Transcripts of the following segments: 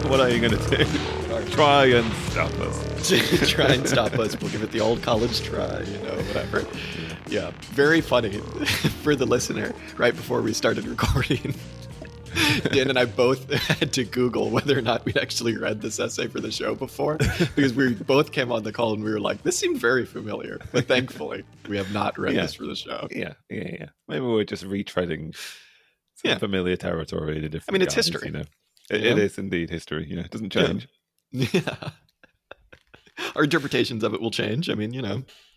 What are you going to do? Try and stop us. Try and stop us. We'll give it the old college try, whatever. Yeah, very funny for the listener. Right before we started recording, Dan and I both had to Google whether or not we'd actually read this essay for the show before, because we both came on the call and we were like, this seemed very familiar. But thankfully, we have not read this for the show. Yeah. Maybe we're just retreading some familiar territory in a different it's guise, history. It is indeed history. It doesn't change. Yeah. Our interpretations of it will change.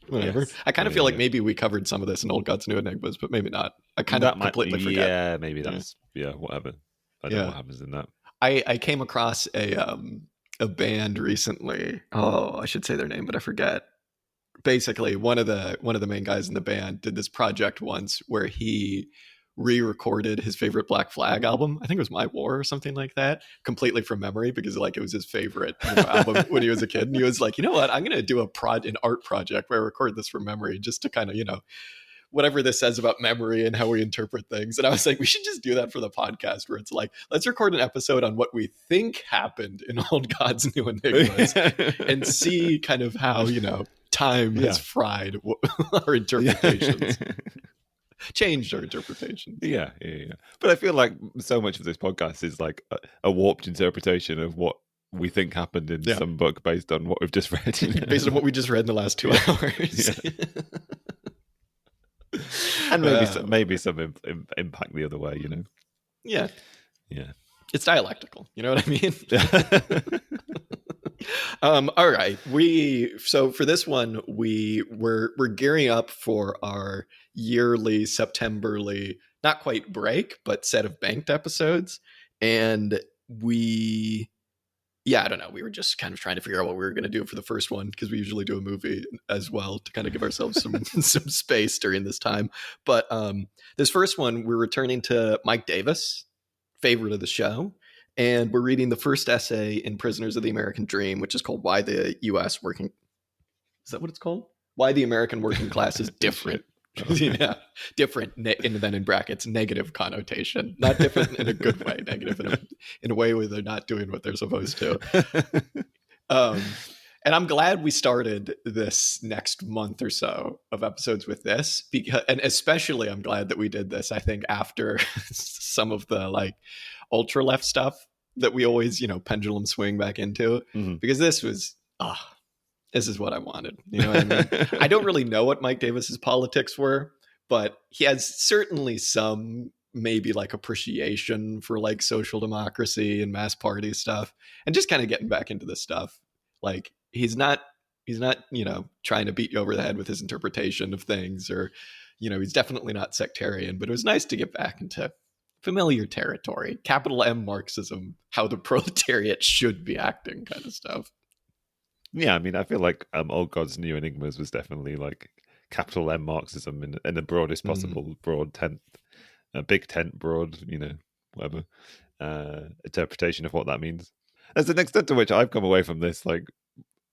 Whatever. Yes. I kind of feel like maybe we covered some of this in Old Gods, New Enigmas, but maybe not. I kind of completely forget. Yeah, maybe that's whatever. I don't know what happens in that. I came across a band recently. Oh, I should say their name, but I forget. Basically, one of the main guys in the band did this project once where he re-recorded his favorite Black Flag album. I think it was My War or something like that, completely from memory, because it was his favorite album when he was a kid. And he was like, you know what, I'm going to do an art project where I record this from memory, just to kind of, whatever this says about memory and how we interpret things. And I was like, we should just do that for the podcast, where it's like, let's record an episode on what we think happened in Old Gods, New Enigmas and see kind of how, time has fried our interpretations. Changed our interpretation. Yeah. But I feel like so much of this podcast is like a warped interpretation of what we think happened in some book based on what we've just read. Based on what we just read in the last 2 hours. And maybe some impact the other way, Yeah. Yeah. It's dialectical. You know what I mean? All right. So for this one, we're gearing up for our yearly Septemberly, not quite break, but set of banked episodes. And I don't know. We were just kind of trying to figure out what we were going to do for the first one, because we usually do a movie as well to kind of give ourselves some space during this time. But this first one, we're returning to Mike Davis, favorite of the show. And we're reading the first essay in Prisoners of the American Dream, which is called Why the U.S. Working... Is that what it's called? Why the American Working Class is Different. Different, and then in brackets, negative connotation. Not different in a good way, negative in a way where they're not doing what they're supposed to. And I'm glad we started this next month or so of episodes with this, and especially I'm glad that we did this, I think, after some of the ultra left stuff that we always, pendulum swing back into, because this was, this is what I wanted. You know what I mean? I don't really know what Mike Davis's politics were, but he has certainly some maybe appreciation for social democracy and mass party stuff, and just kind of getting back into this stuff. He's not, trying to beat you over the head with his interpretation of things, or, he's definitely not sectarian, but it was nice to get back into familiar territory, capital M Marxism, how the proletariat should be acting kind of stuff. Yeah, I feel like Old Gods, New Enigmas was definitely capital M Marxism in the broadest possible broad tent, big tent, broad, whatever interpretation of what that means. There's an extent to which I've come away from this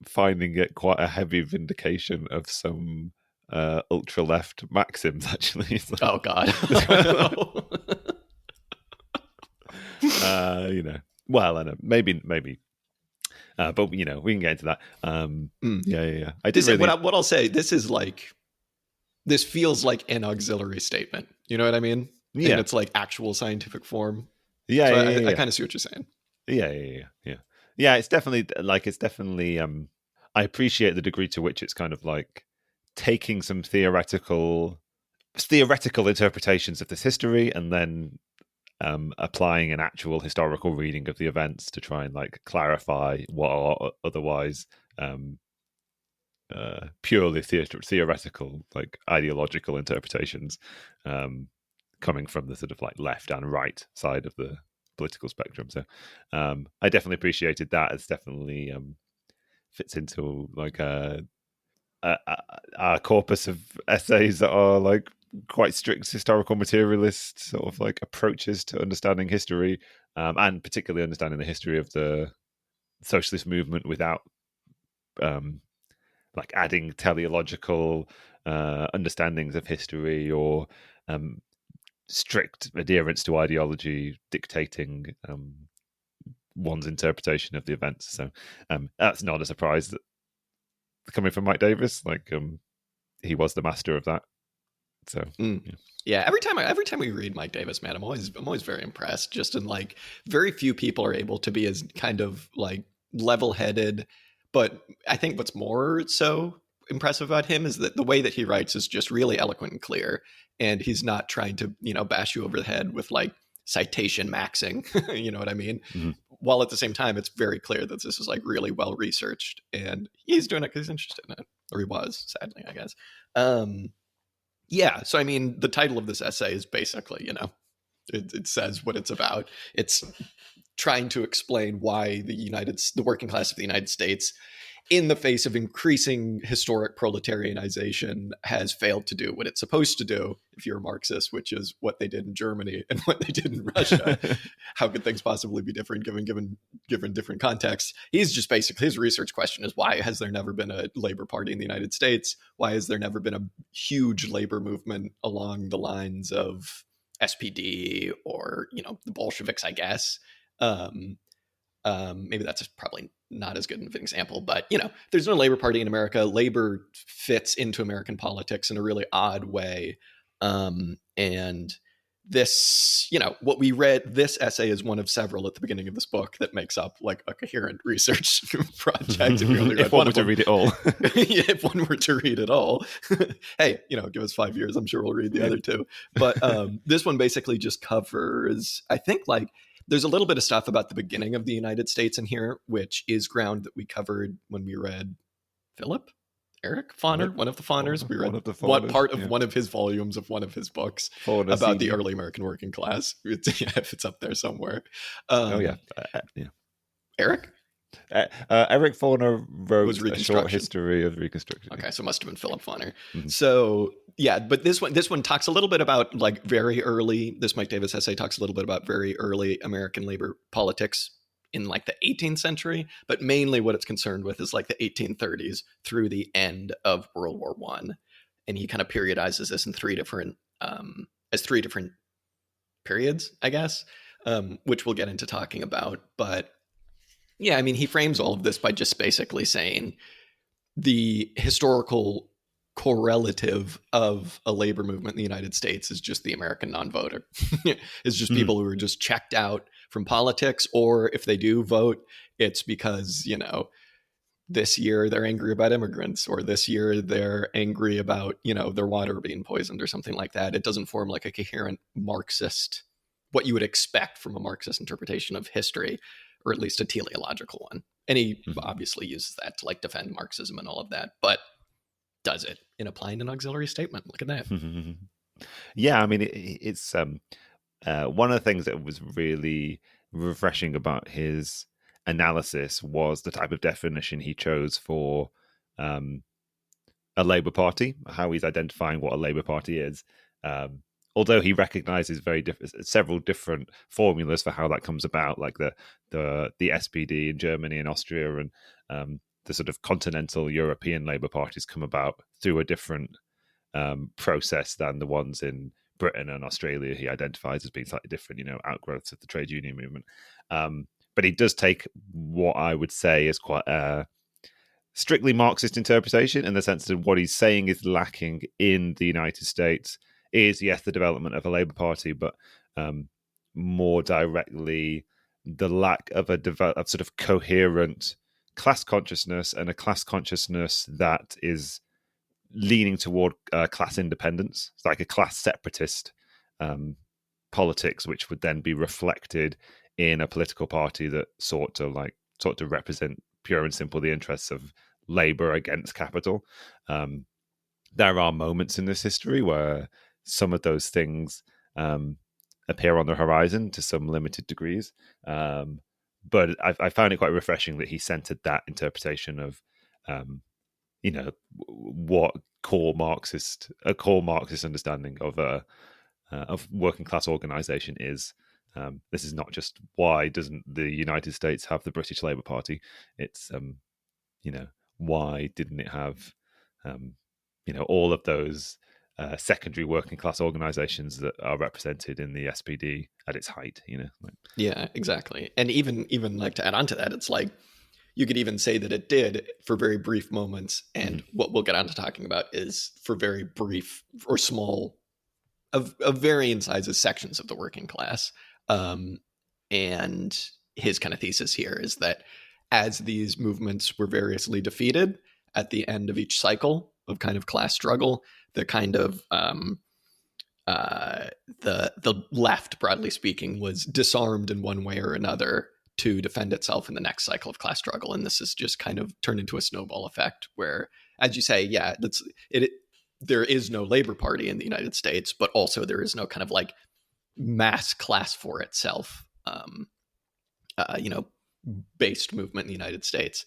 finding it quite a heavy vindication of some ultra left maxims. Actually, oh God. Well, I know, maybe. But we can get into that. Yeah. What I'll say, this is this feels like an auxiliary statement. You know what I mean? Yeah, and it's actual scientific form. Yeah, so yeah, I kind of see what you're saying. Yeah. It's definitely. I appreciate the degree to which it's kind of taking some theoretical interpretations of this history and then applying an actual historical reading of the events to try and clarify what are otherwise purely theoretical ideological interpretations coming from the sort of left and right side of the political spectrum. So I definitely appreciated that. It's definitely fits into a corpus of essays that are quite strict historical materialist sort of approaches to understanding history, and particularly understanding the history of the socialist movement without adding teleological understandings of history or strict adherence to ideology dictating one's interpretation of the events. So that's not a surprise that coming from Mike Davis, like he was the master of that. So yeah. Yeah, every time we read Mike Davis, man, I'm always very impressed. Just in like very few people are able to be as kind of like level-headed, but I think what's more so impressive about him is that the way that he writes is just really eloquent and clear, and he's not trying to bash you over the head with like citation maxing. You know what I mean? Mm-hmm. While at the same time, it's very clear that this is like really well researched, and he's doing it because he's interested in it, or he was, sadly, I guess. Yeah, so I mean, the title of this essay is basically, it says what it's about. It's trying to explain why the working class of the United States, in the face of increasing historic proletarianization, has failed to do what it's supposed to do, if you're a Marxist, which is what they did in Germany and what they did in Russia. How could things possibly be different given different contexts? He's just basically, his research question is, why has there never been a labor party in the United States? Why has there never been a huge labor movement along the lines of SPD or, the Bolsheviks, I guess? Maybe that's probably not as good of an example, but there's no labor party in America. Labor fits into American politics in a really odd way. And this, what we read, this essay is one of several at the beginning of this book that makes up like a coherent research project. If one were to read it all. Yeah, if one were to read it all. Hey, give us 5 years. I'm sure we'll read the other two. But this one basically just covers, I think, like, there's a little bit of stuff about the beginning of the United States in here, which is ground that we covered when we read Eric Fauner, one of the Fauners. We read one part of one of his volumes of one of his books about the early American working class. If it's up there somewhere. Yeah. Eric? Eric Fauner wrote a short history of Reconstruction. Okay, so it must have been Philip Fauner. Mm-hmm. So yeah, but this one talks a little bit about like very early. This Mike Davis essay talks a little bit about very early American labor politics in like the 18th century, but mainly what it's concerned with is like the 1830s through the end of World War I, and he kind of periodizes this in three different periods, I guess, which we'll get into talking about, but. Yeah, I mean, he frames all of this by just basically saying the historical correlative of a labor movement in the United States is just the American non-voter. It's just people who are just checked out from politics, or if they do vote, it's because, this year they're angry about immigrants, or this year they're angry about, their water being poisoned or something like that. It doesn't form like a coherent Marxist, what you would expect from a Marxist interpretation of history, or at least a teleological one. And he obviously uses that to like defend Marxism and all of that, but does it in applying an auxiliary statement. Look at that. Yeah, I mean, it's one of the things that was really refreshing about his analysis was the type of definition he chose for a Labour Party, how he's identifying what a Labour Party is. Although he recognizes several different formulas for how that comes about, like the SPD in Germany and Austria, and the sort of continental European Labour parties come about through a different process than the ones in Britain and Australia. He identifies as being slightly different, outgrowths of the trade union movement. But he does take what I would say is quite a strictly Marxist interpretation, in the sense that what he's saying is lacking in the United States is, yes, the development of a Labour Party, but more directly the lack of of sort of coherent class consciousness, and a class consciousness that is leaning toward class independence. It's like a class separatist politics, which would then be reflected in a political party that sought to represent pure and simple the interests of labor against capital. There are moments in this history where some of those things appear on the horizon to some limited degrees. But I found it quite refreshing that he centered that interpretation of, what a core Marxist understanding of working class organization is. This is not just why doesn't the United States have the British Labour Party. It's why didn't it have all of those secondary working class organizations that are represented in the SPD at its height. Yeah, exactly. And even like to add on to that, it's like you could even say that it did for very brief moments. And what we'll get on to talking about is for very brief or small, of varying sizes, sections of the working class. And his kind of thesis here is that as these movements were variously defeated at the end of each cycle of kind of class struggle, the kind of the left, broadly speaking, was disarmed in one way or another to defend itself in the next cycle of class struggle. And this has just kind of turned into a snowball effect where, as you say, yeah, there is no Labor Party in the United States, but also there is no kind of like mass class for itself, based movement in the United States.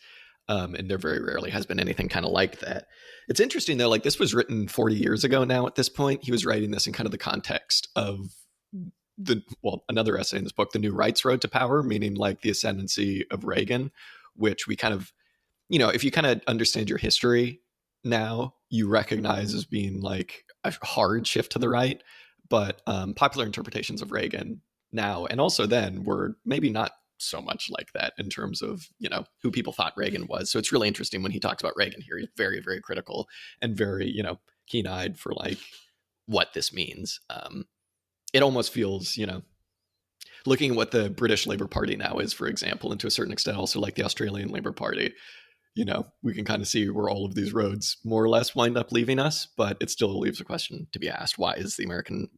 And there very rarely has been anything kind of like that. It's interesting though, like this was written 40 years ago now at this point. He was writing this in kind of the context of another essay in this book, The New Right's Road to Power, meaning like the ascendancy of Reagan, which we kind of, if you kind of understand your history now, you recognize as being like a hard shift to the right. But popular interpretations of Reagan now and also then were maybe not so much like that in terms of who people thought Reagan was. So it's really interesting when he talks about Reagan here. He's very, very critical and very keen-eyed for like what this means. It almost feels looking at what the British Labour Party now is, for example, and to a certain extent also like the Australian Labour Party. We can kind of see where all of these roads more or less wind up leaving us, but it still leaves a question to be asked: why is the American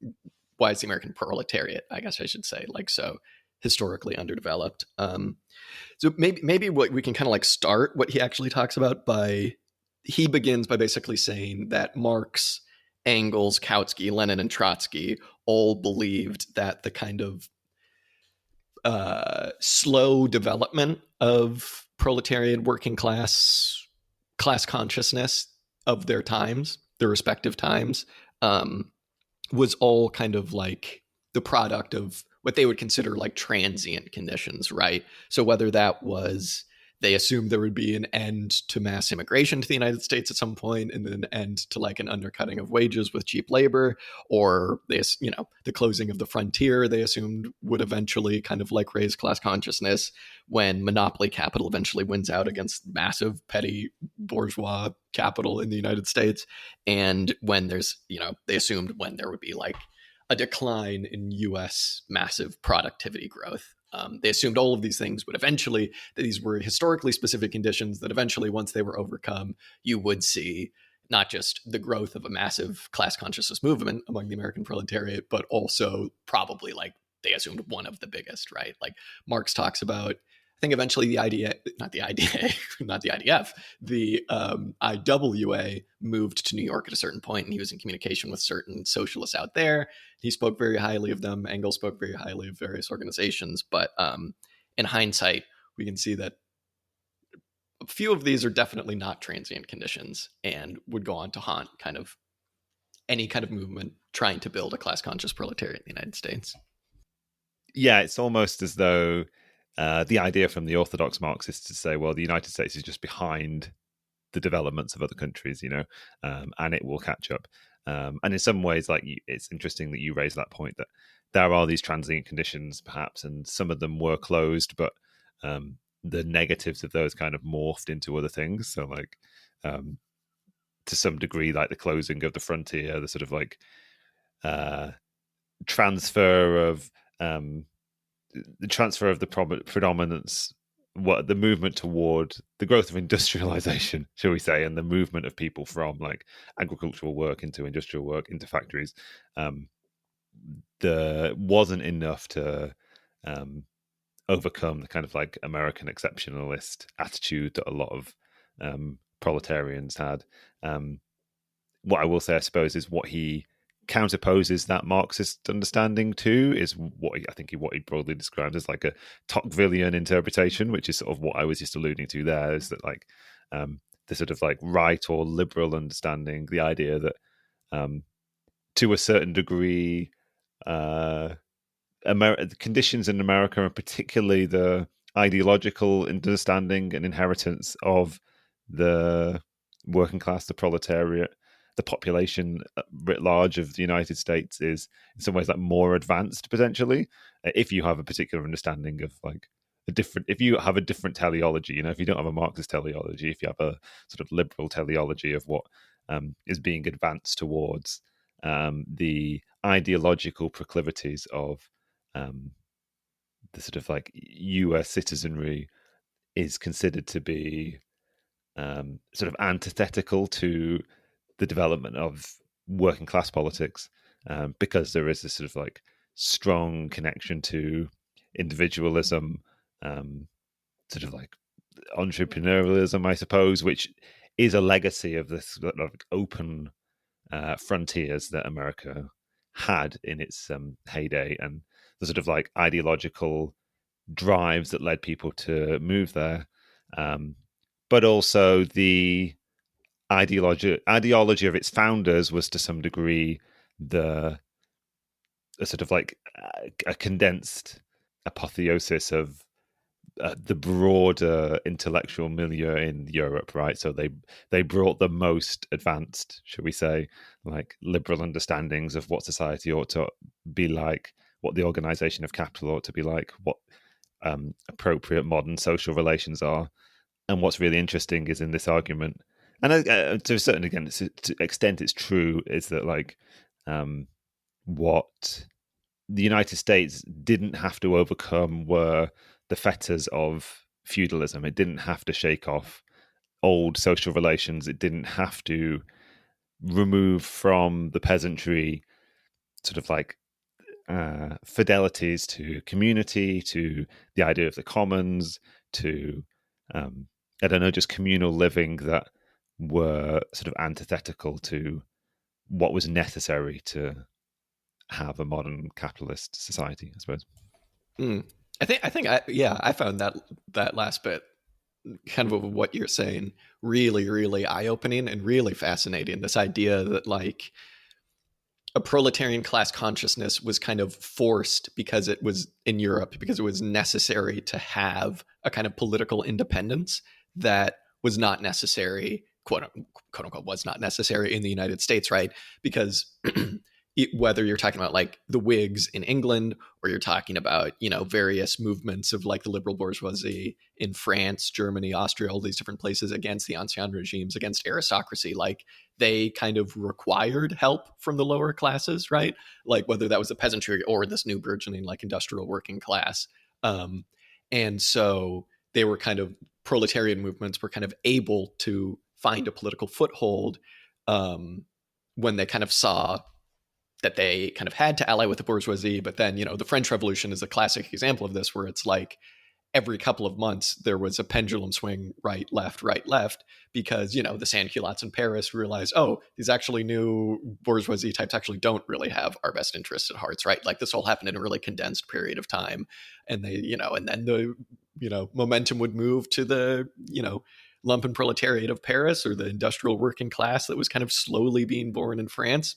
proletariat, I guess I should say, like so historically underdeveloped? So maybe what we can kind of like start what he actually talks about he begins by basically saying that Marx, Engels, Kautsky, Lenin, and Trotsky all believed that the kind of slow development of proletariat working class consciousness of their times, their respective times, was all kind of like the product of what they would consider like transient conditions, right? So whether that was they assumed there would be an end to mass immigration to the United States at some point, and then an end to like an undercutting of wages with cheap labor, or the closing of the frontier they assumed would eventually kind of like raise class consciousness when monopoly capital eventually wins out against massive petty bourgeois capital in the United States, and when there's they assumed when there would be like a decline in U.S. massive productivity growth. They assumed all of these things would eventually, that these were historically specific conditions that eventually, once they were overcome, you would see not just the growth of a massive class consciousness movement among the American proletariat, but also probably like they assumed one of the biggest, right? Like Marx talks about, I think eventually the not the IDF, the IWA moved to New York at a certain point, and he was in communication with certain socialists out there. He spoke very highly of them. Engels spoke very highly of various organizations. But in hindsight, we can see that a few of these are definitely not transient conditions and would go on to haunt kind of any kind of movement trying to build a class conscious proletariat in the United States. Yeah, it's almost as though the idea from the orthodox Marxists to say, well, the United States is just behind the developments of other countries, and it will catch up. And in some ways, like it's interesting that you raise that point that there are these transient conditions, perhaps, and some of them were closed, but the negatives of those kind of morphed into other things. So, like to some degree, like the closing of the frontier, the sort of like transfer of the predominance, what the movement toward the growth of industrialization, shall we say, and the movement of people from like agricultural work into industrial work into factories, there wasn't enough to overcome the kind of like American exceptionalist attitude that a lot of proletarians had. What I will say, I suppose, is what he counterposes that Marxist understanding to is what he broadly describes as like a Tocquevillian interpretation, which is sort of what I was just alluding to there, is that like the sort of like right or liberal understanding, the idea that to a certain degree the conditions in America, and particularly the ideological understanding and inheritance of the working class, the proletariat, the population writ large of the United States is in some ways like more advanced potentially, if you have a particular understanding of like a different, if you have a different teleology, if you don't have a Marxist teleology, if you have a sort of liberal teleology of what is being advanced towards the ideological proclivities of the sort of like US citizenry is considered to be sort of antithetical to the development of working class politics, because there is this sort of like strong connection to individualism, sort of like entrepreneurialism, I suppose, which is a legacy of this sort of open frontiers that America had in its heyday, and the sort of like ideological drives that led people to move there, but also the ideology of its founders was to some degree the a sort of like a condensed apotheosis of the broader intellectual milieu in Europe, right? So they brought the most advanced, shall we say, like liberal understandings of what society ought to be like, what the organization of capital ought to be like, what appropriate modern social relations are. And what's really interesting is in this argument, and to a certain extent, it's true, is that like what the United States didn't have to overcome were the fetters of feudalism. It didn't have to shake off old social relations. It didn't have to remove from the peasantry sort of like fidelities to community, to the idea of the commons, to I don't know, just communal living that were sort of antithetical to what was necessary to have a modern capitalist society, I suppose. I found that last bit, kind of what you're saying, really, really eye opening and really fascinating. This idea that like a proletarian class consciousness was kind of forced because it was in Europe, because it was necessary to have a kind of political independence that was not necessary, quote unquote, was not necessary in the United States, right? Because whether you're talking about like the Whigs in England, or you're talking about, various movements of like the liberal bourgeoisie in France, Germany, Austria, all these different places against the ancien regimes, against aristocracy, like they kind of required help from the lower classes, right? Like whether that was the peasantry or this new burgeoning like industrial working class. And so they were kind of, proletarian movements were kind of able to find a political foothold when they kind of saw that they kind of had to ally with the bourgeoisie. But then, the French Revolution is a classic example of this, where it's like every couple of months there was a pendulum swing right, left, because, the sans-culottes in Paris realized, oh, these actually new bourgeoisie types actually don't really have our best interests at hearts, right? Like this all happened in a really condensed period of time. And they, and then the, momentum would move to the, lumpen proletariat of Paris, or the industrial working class that was kind of slowly being born in France.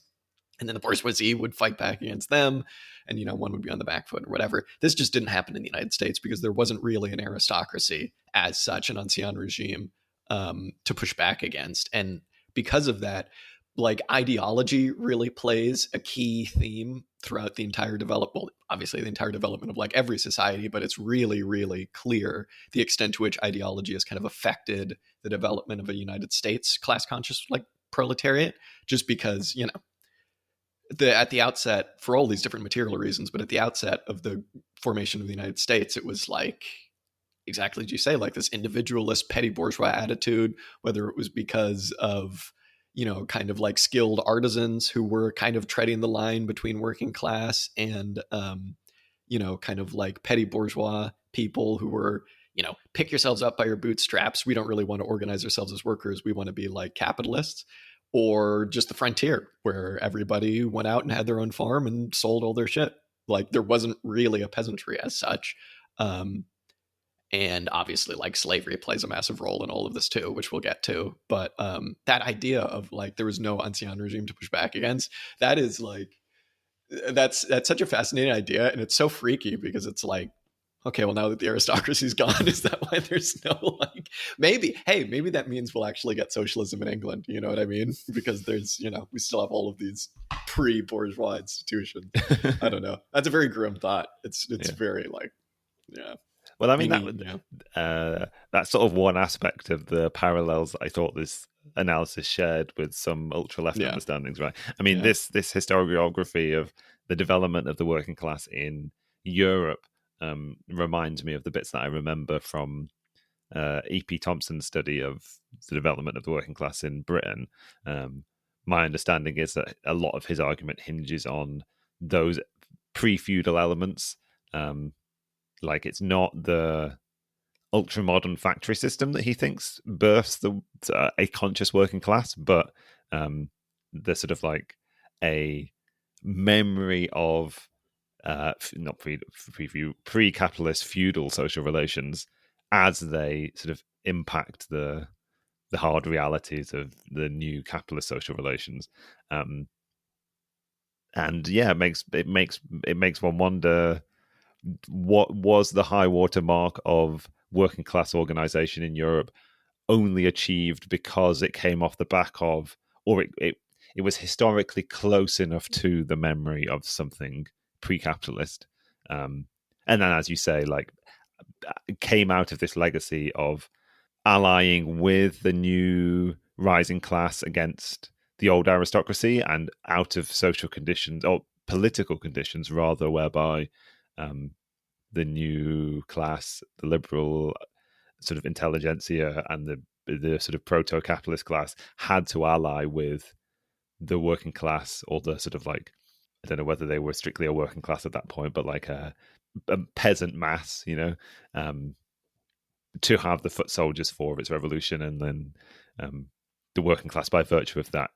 And then the bourgeoisie would fight back against them, and one would be on the back foot or whatever. This just didn't happen in the United States because there wasn't really an aristocracy as such, an ancien regime to push back against. And because of that, like ideology really plays a key theme throughout the entire development. Well, obviously the entire development of like every society, but it's really, really clear the extent to which ideology has kind of affected the development of a United States class conscious like proletariat, just because, at the outset, for all these different material reasons, but at the outset of the formation of the United States, it was like, exactly as you say, like this individualist petty bourgeois attitude, whether it was because of, kind of like skilled artisans who were kind of treading the line between working class and, kind of like petty bourgeois people who were, pick yourselves up by your bootstraps. We don't really want to organize ourselves as workers. We want to be like capitalists. Or just the frontier, where everybody went out and had their own farm and sold all their shit. Like there wasn't really a peasantry as such. And obviously like slavery plays a massive role in all of this too, which we'll get to. But that idea of like there was no ancien regime to push back against, that is like, that's such a fascinating idea. And it's so freaky because it's like, Okay, well, now that the aristocracy's gone, is that why there's no like maybe, hey, maybe that means we'll actually get socialism in England, you know what I mean? Because there's, we still have all of these pre-bourgeois institutions. I don't know. That's a very grim thought. It's Yeah. very like, yeah. Well, I mean, Maybe, yeah. that's sort of one aspect of the parallels I thought this analysis shared with some ultra left Yeah. understandings, right? I mean, Yeah. this historiography of the development of the working class in Europe reminds me of the bits that I remember from E.P. Thompson's study of the development of the working class in Britain. My understanding is that a lot of his argument hinges on those pre-feudal elements. Like, it's not the ultra modern factory system that he thinks births a conscious working class, but the sort of like a memory of not pre-capitalist feudal social relations as they sort of impact the hard realities of the new capitalist social relations. And yeah, it makes one wonder, what was the high water mark of working class organization in Europe only achieved because it came off the back of, or it was historically close enough to the memory of something pre-capitalist, and then, as you say, like, came out of this legacy of allying with the new rising class against the old aristocracy, and out of social conditions or political conditions rather, whereby um, the new class, the liberal sort of intelligentsia, and the sort of proto-capitalist class had to ally with the working class, or the sort of like, I don't know whether they were strictly a working class at that point, but like a peasant mass, to have the foot soldiers for its revolution. And then the working class, by virtue of that,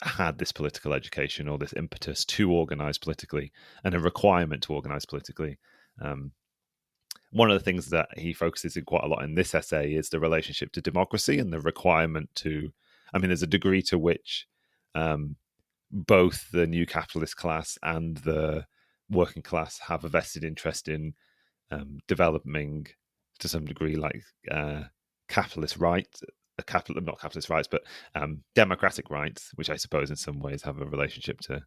had this political education, or this impetus to organize politically, and a requirement to organize politically. One of the things that he focuses in quite a lot in this essay is the relationship to democracy, and the requirement to, I mean, there's a degree to which both the new capitalist class and the working class have a vested interest in developing, to some degree, like capitalist rights, not capitalist rights, but democratic rights, which I suppose in some ways have a relationship to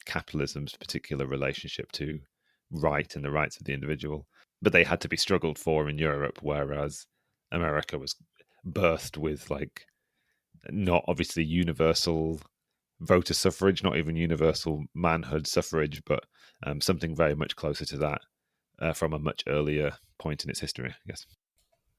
capitalism's particular relationship to right and the rights of the individual. But they had to be struggled for in Europe, whereas America was birthed with, like, not obviously universal voter suffrage, not even universal manhood suffrage, but something very much closer to that from a much earlier point in its history, I guess.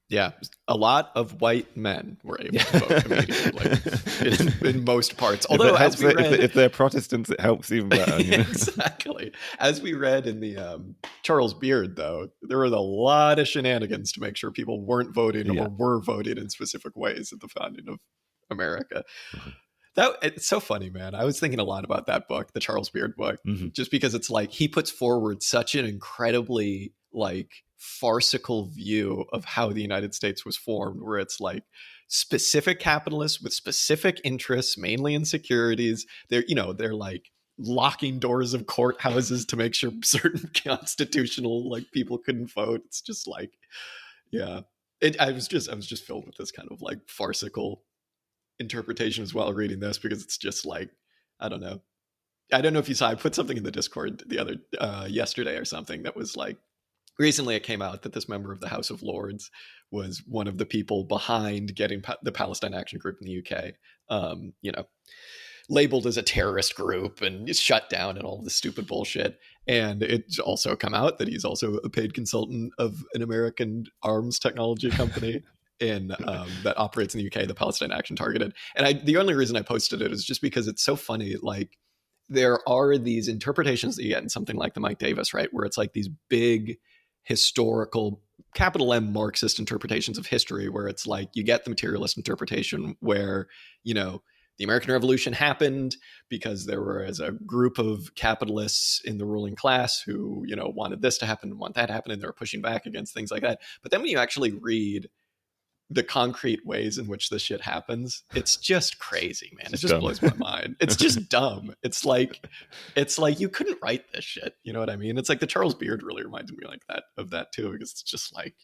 Yeah, a lot of white men were able to vote immediately in most parts. Although, as we read, if they're Protestants, it helps even better. Exactly. As we read in the Charles Beard, though, there were a lot of shenanigans to make sure people weren't voting or were voting in specific ways at the founding of America. Mm-hmm. It's so funny, man. I was thinking a lot about that book, the Charles Beard book, just because it's like he puts forward such an incredibly like farcical view of how the United States was formed, where it's like specific capitalists with specific interests, mainly in securities. They're like locking doors of courthouses to make sure certain constitutional like people couldn't vote. It's just like, yeah. I was just filled with this kind of like farcical interpretation as well reading this, because it's just like, I don't know if you saw, I put something in the Discord the other yesterday or something that was like, recently it came out that this member of the House of Lords was one of the people behind getting the Palestine Action Group in the UK labeled as a terrorist group and shut down and all this stupid bullshit. And it's also come out that he's also a paid consultant of an American arms technology company that operates in the UK, the Palestine Action Targeted. And the only reason I posted it is just because it's so funny. Like, there are these interpretations that you get in something like the Mike Davis, right, where it's like these big historical capital M Marxist interpretations of history, where it's like you get the materialist interpretation where, the American Revolution happened because there was a group of capitalists in the ruling class who, wanted this to happen and want that to happen, and they were pushing back against things like that. But then when you actually read the concrete ways in which this shit happens, it's just crazy, man. It just dumb. blows my mind. It's just dumb. It's like you couldn't write this shit. You know what I mean? It's like the Charles Beard really reminded me like that of that too, because it's just like,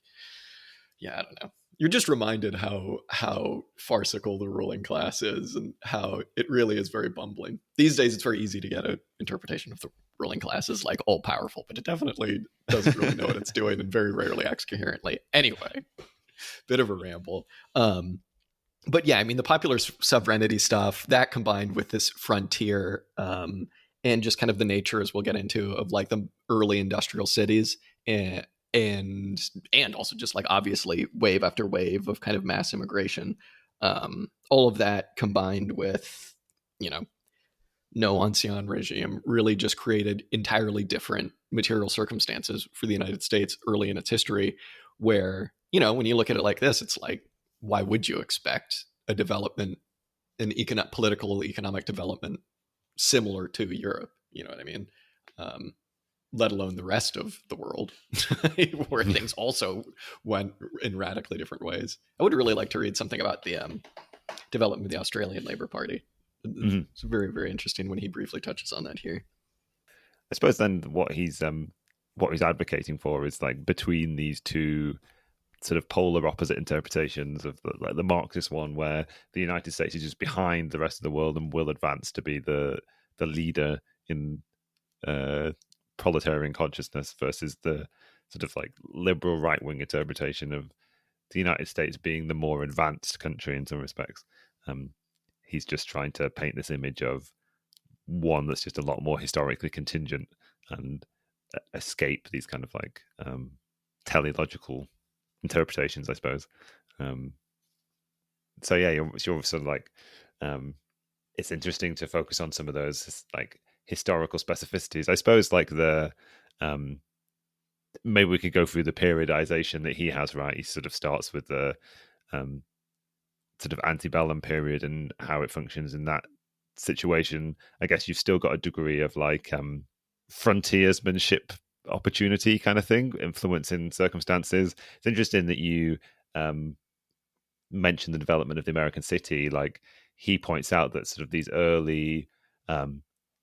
yeah, I don't know. You're just reminded how farcical the ruling class is and how it really is very bumbling. These days, it's very easy to get an interpretation of the ruling class as like all powerful, but it definitely doesn't really know what it's doing and very rarely acts coherently. Anyway, bit of a ramble. But yeah, I mean, the popular sovereignty stuff, that combined with this frontier and just kind of the nature, as we'll get into, of like the early industrial cities and also just like obviously wave after wave of kind of mass immigration. All of that combined with, no ancien regime really just created entirely different material circumstances for the United States early in its history, where, when you look at it like this, it's like, why would you expect a development, an political economic development similar to Europe? You know what I mean? Let alone the rest of the world, where things also went in radically different ways. I would really like to read something about the development of the Australian Labor Party. It's very, very interesting when he briefly touches on that here. I suppose then what he's advocating for is like between these two sort of polar opposite interpretations of the Marxist one, where the United States is just behind the rest of the world and will advance to be the leader in proletarian consciousness, versus the sort of like liberal right-wing interpretation of the United States being the more advanced country in some respects. He's just trying to paint this image of one that's just a lot more historically contingent and escape these kind of like teleological interpretations, I suppose. So yeah, you're sort of like, it's interesting to focus on some of those like historical specificities. I suppose like the maybe we could go through the periodization that he has, right? He sort of starts with the sort of antebellum period and how it functions in that situation. I guess you've still got a degree of like frontiersmanship opportunity kind of thing, influencing circumstances. It's interesting that you mentioned the development of the American city. Like he points out that sort of these early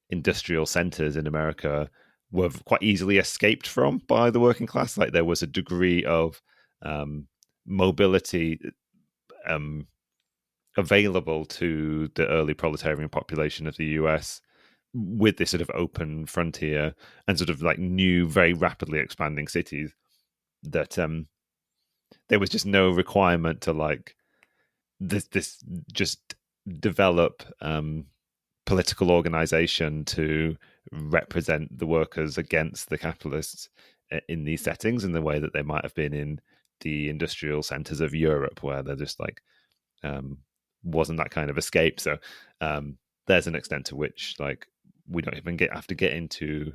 industrial centers in America were quite easily escaped from by the working class. Like there was a degree of mobility available to the early proletarian population of the US with this sort of open frontier and sort of like new, very rapidly expanding cities, that there was just no requirement to like this just develop political organization to represent the workers against the capitalists in these settings in the way that they might have been in the industrial centers of Europe, where they're just like wasn't that kind of escape. So there's an extent to which like we don't even have to get into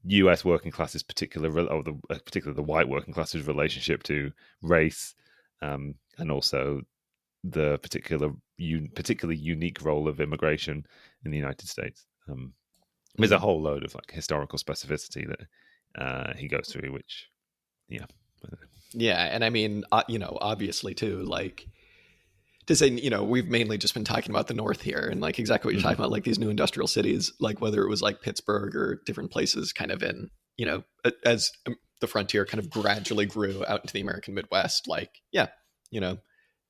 U.S. working classes, particularly the white working classes' relationship to race, and also the particularly unique role of immigration in the United States. There's a whole load of like historical specificity that he goes through, which, and I mean, obviously too, like, to say, we've mainly just been talking about the North here, and like exactly what you're talking about, like these new industrial cities, like whether it was like Pittsburgh or different places kind of in, as the frontier kind of gradually grew out into the American Midwest, like,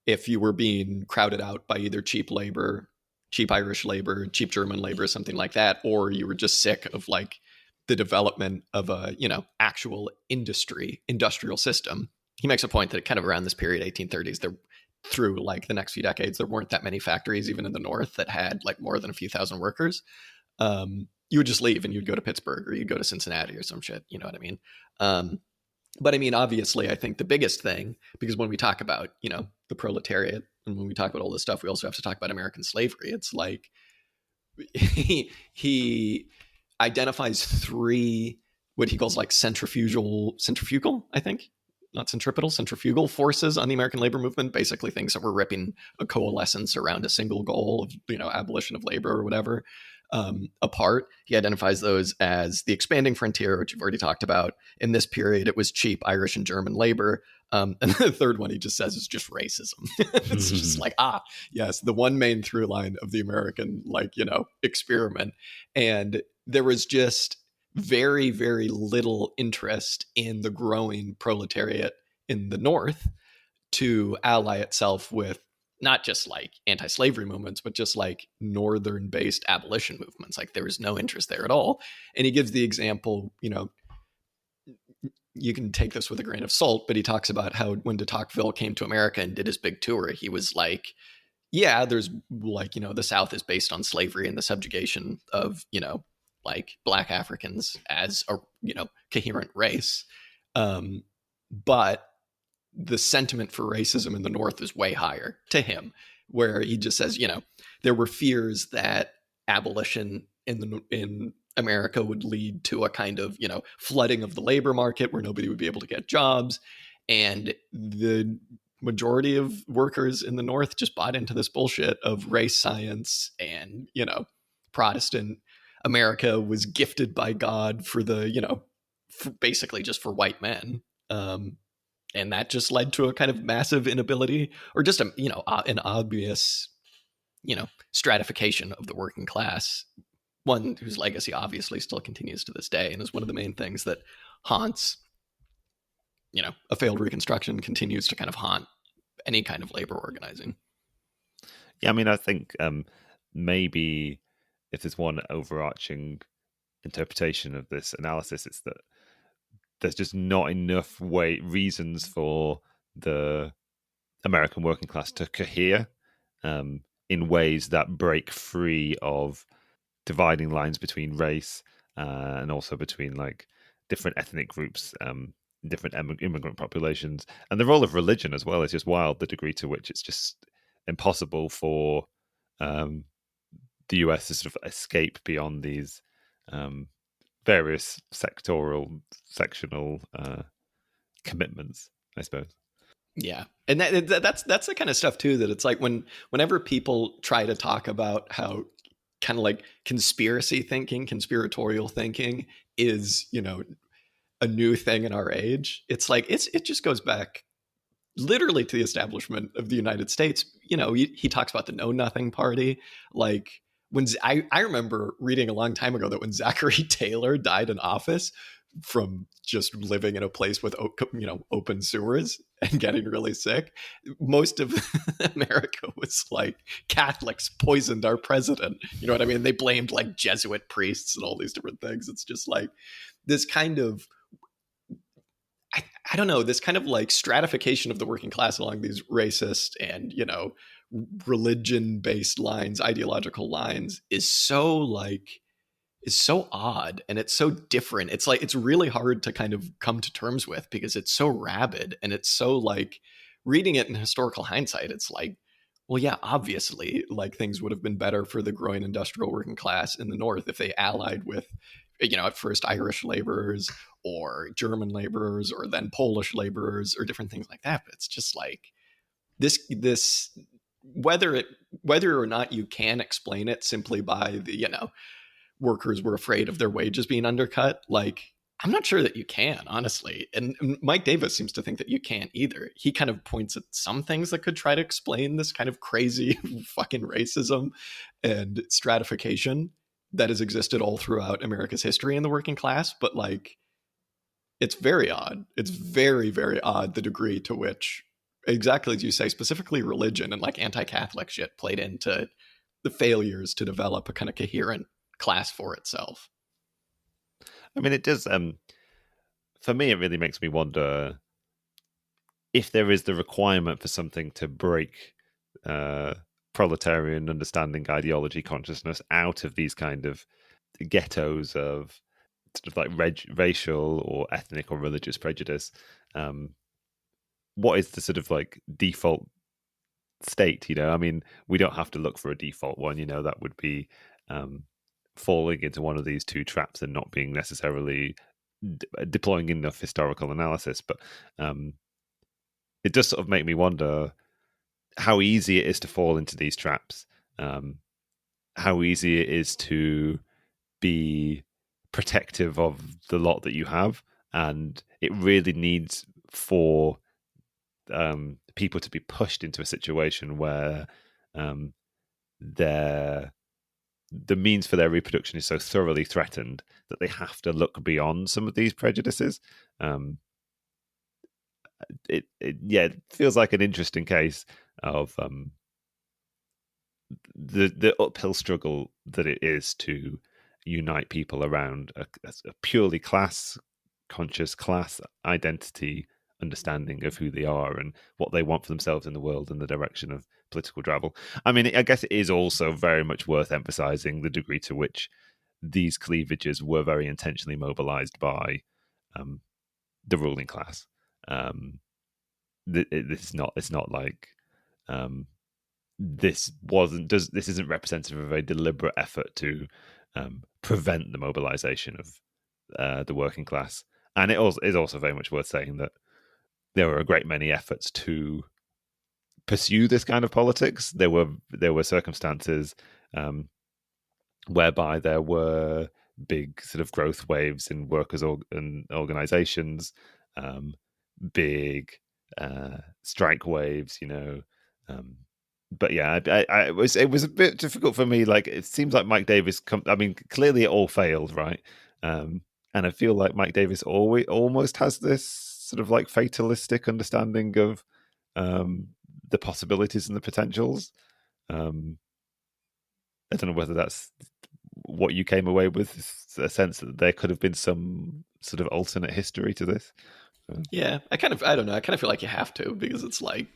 if you were being crowded out by either cheap labor, cheap Irish labor, cheap German labor, something like that, or you were just sick of like the development of a, actual industrial system. He makes a point that kind of around this period, 1830s, there, through like the next few decades, there weren't that many factories even in the North that had like more than a few thousand workers. You would just leave and you'd go to Pittsburgh or you'd go to Cincinnati or some shit. You know what I mean? But I mean, obviously, I think the biggest thing, because when we talk about, the proletariat and when we talk about all this stuff, we also have to talk about American slavery. It's like he identifies three, what he calls like centrifugal, I think. Not centripetal, centrifugal forces on the American labor movement, basically things that were ripping a coalescence around a single goal of, abolition of labor or whatever. apart. He identifies those as the expanding frontier, which you've already talked about. In this period, it was cheap Irish and German labor. And the third one he just says is just racism. It's just like, yes, the one main through line of the American, experiment. And there was just very, very little interest in the growing proletariat in the North to ally itself with not just like anti-slavery movements, but just like northern-based abolition movements. Like there was no interest there at all. And he gives the example, you can take this with a grain of salt, but he talks about how when de Tocqueville came to America and did his big tour, he was like, yeah, there's like, the South is based on slavery and the subjugation of, like Black Africans as a, coherent race. But the sentiment for racism in the North is way higher to him, where he just says, there were fears that abolition in America would lead to a kind of, flooding of the labor market where nobody would be able to get jobs. And the majority of workers in the North just bought into this bullshit of race science and, Protestant America was gifted by God for the, basically just for white men. And that just led to a kind of massive inability or just an obvious, stratification of the working class, one whose legacy obviously still continues to this day and is one of the main things that haunts, a failed Reconstruction continues to kind of haunt any kind of labor organizing. Yeah, I mean, I think maybe if there's one overarching interpretation of this analysis, it's that there's just not enough reasons for the American working class to cohere in ways that break free of dividing lines between race and also between like different ethnic groups, different immigrant populations, and the role of religion as well is just wild. The degree to which it's just impossible for the US to sort of escape beyond these various sectional commitments, I suppose. Yeah, and that's the kind of stuff too that it's like whenever people try to talk about how kind of like conspiratorial thinking is a new thing in our age, it's like it just goes back literally to the establishment of the United States. He talks about the Know Nothing Party, like when I remember reading a long time ago that when Zachary Taylor died in office from just living in a place with open sewers and getting really sick, most of America was like, Catholics poisoned our president. You know what I mean? They blamed like Jesuit priests and all these different things. It's just like this kind of, I don't know, this kind of like stratification of the working class along these racist and, religion-based lines, ideological lines is so odd and it's so different. It's like it's really hard to kind of come to terms with because it's so rabid and it's so like reading it in historical hindsight, it's like, well, yeah, obviously, like things would have been better for the growing industrial working class in the North if they allied with, at first Irish laborers or German laborers or then Polish laborers or different things like that. But it's just like this whether or not you can explain it simply by the, workers were afraid of their wages being undercut. Like, I'm not sure that you can, honestly. And Mike Davis seems to think that you can't either. He kind of points at some things that could try to explain this kind of crazy fucking racism and stratification that has existed all throughout America's history in the working class. But like, it's very odd. It's very, very odd the degree to which, exactly as you say, specifically religion and like anti-Catholic shit played into the failures to develop a kind of coherent class for itself. I mean, it does. For me, it really makes me wonder if there is the requirement for something to break proletarian understanding, ideology, consciousness out of these kind of ghettos of sort of like racial or ethnic or religious prejudice. What is the sort of like default state? I mean, we don't have to look for a default one. That would be falling into one of these two traps and not being necessarily deploying enough historical analysis. But it does sort of make me wonder how easy it is to fall into these traps. how easy it is to be protective of the lot that you have, and it really needs for people to be pushed into a situation where um, their the means for their reproduction is so thoroughly threatened that they have to look beyond some of these prejudices. Um, it feels like an interesting case of the uphill struggle that it is to unite people around a purely class conscious class identity understanding of who they are and what they want for themselves in the world and the direction of political travel. I mean, I guess it is also very much worth emphasizing the degree to which these cleavages were very intentionally mobilized by um, the ruling class. It's not like um, this isn't representative of a deliberate effort to prevent the mobilization of the working class. And it also is also very much worth saying that there were a great many efforts to pursue this kind of politics. There were circumstances whereby there were big sort of growth waves in workers and organizations, big strike waves, Um, but yeah, it was a bit difficult for me. Like it seems like Mike Davis. I mean, clearly it all failed, right? Um, and I feel like Mike Davis always almost has this sort of like fatalistic understanding of the possibilities and the potentials. Um, I don't know whether that's what you came away with, a sense that there could have been some sort of alternate history to this. Yeah, I don't know. I kind of feel like you have to, because it's like,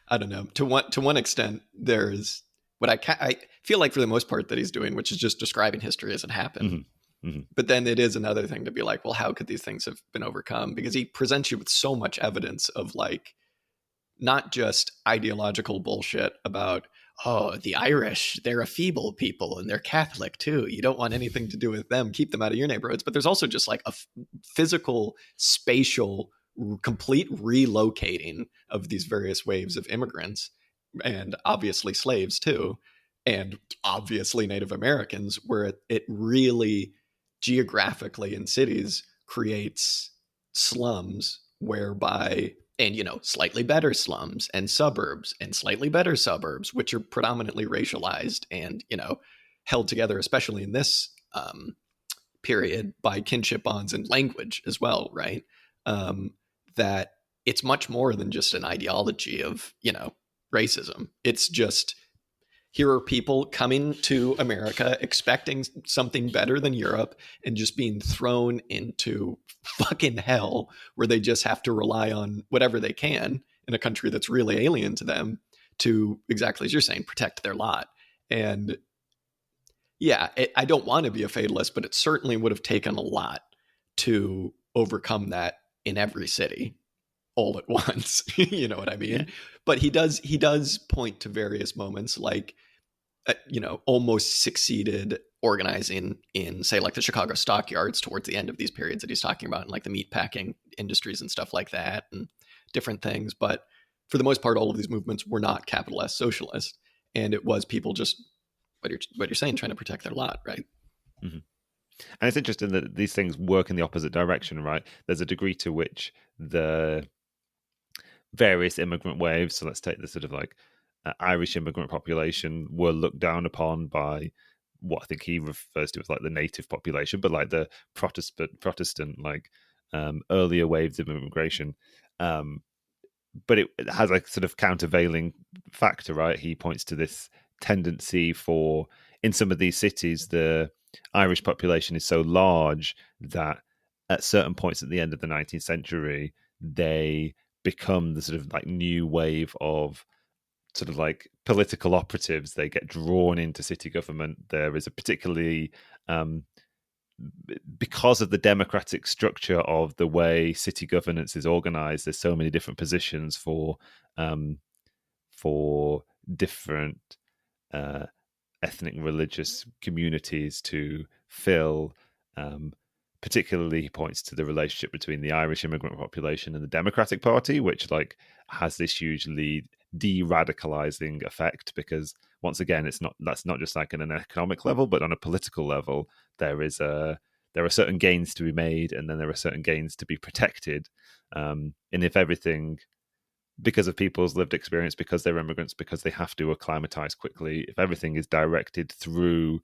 I don't know. To one extent, there's what I feel like for the most part that he's doing, which is just describing history as it happened. Mm-hmm. Mm-hmm. But then it is another thing to be like, well, how could these things have been overcome? Because he presents you with so much evidence of like not just ideological bullshit about, oh, the Irish, they're a feeble people and they're Catholic too. You don't want anything to do with them. Keep them out of your neighborhoods. But there's also just like a physical, spatial, complete relocating of these various waves of immigrants, and obviously slaves too, and obviously Native Americans, where it really geographically in cities creates slums whereby, and slightly better slums and suburbs and slightly better suburbs, which are predominantly racialized and held together, especially in this period, by kinship bonds and language as well, right? That it's much more than just an ideology of racism. It's just, here are people coming to America expecting something better than Europe and just being thrown into fucking hell, where they just have to rely on whatever they can in a country that's really alien to them to, exactly as you're saying, protect their lot. And yeah, I don't want to be a fatalist, but it certainly would have taken a lot to overcome that in every city all at once. You know what I mean? Yeah. But he does point to various moments, like almost succeeded organizing in, say, like the Chicago stockyards towards the end of these periods that he's talking about, and like the meat packing industries and stuff like that, and different things. But for the most part, all of these movements were not capitalist socialist, and it was people just, what you're saying, trying to protect their lot, right? Mm-hmm. And it's interesting that these things work in the opposite direction, right? There's a degree to which the various immigrant waves, so let's take the sort of like Irish immigrant population, were looked down upon by what I think he refers to as like the native population, but like the Protestant like earlier waves of immigration. But it has a sort of countervailing factor, right? He points to this tendency for, in some of these cities, the Irish population is so large that at certain points at the end of the 19th century, they become the sort of like new wave of sort of like political operatives. They get drawn into city government. There is a particularly because of the democratic structure of the way city governance is organized, there's so many different positions um, for different uh, ethnic and religious communities to fill. Particularly, he points to the relationship between the Irish immigrant population and the Democratic Party, which like has this huge lead de-radicalizing effect, because once again, that's not just like on an economic level, but on a political level, there are certain gains to be made, and then there are certain gains to be protected. And if everything, because of people's lived experience, because they're immigrants, because they have to acclimatize quickly, if everything is directed through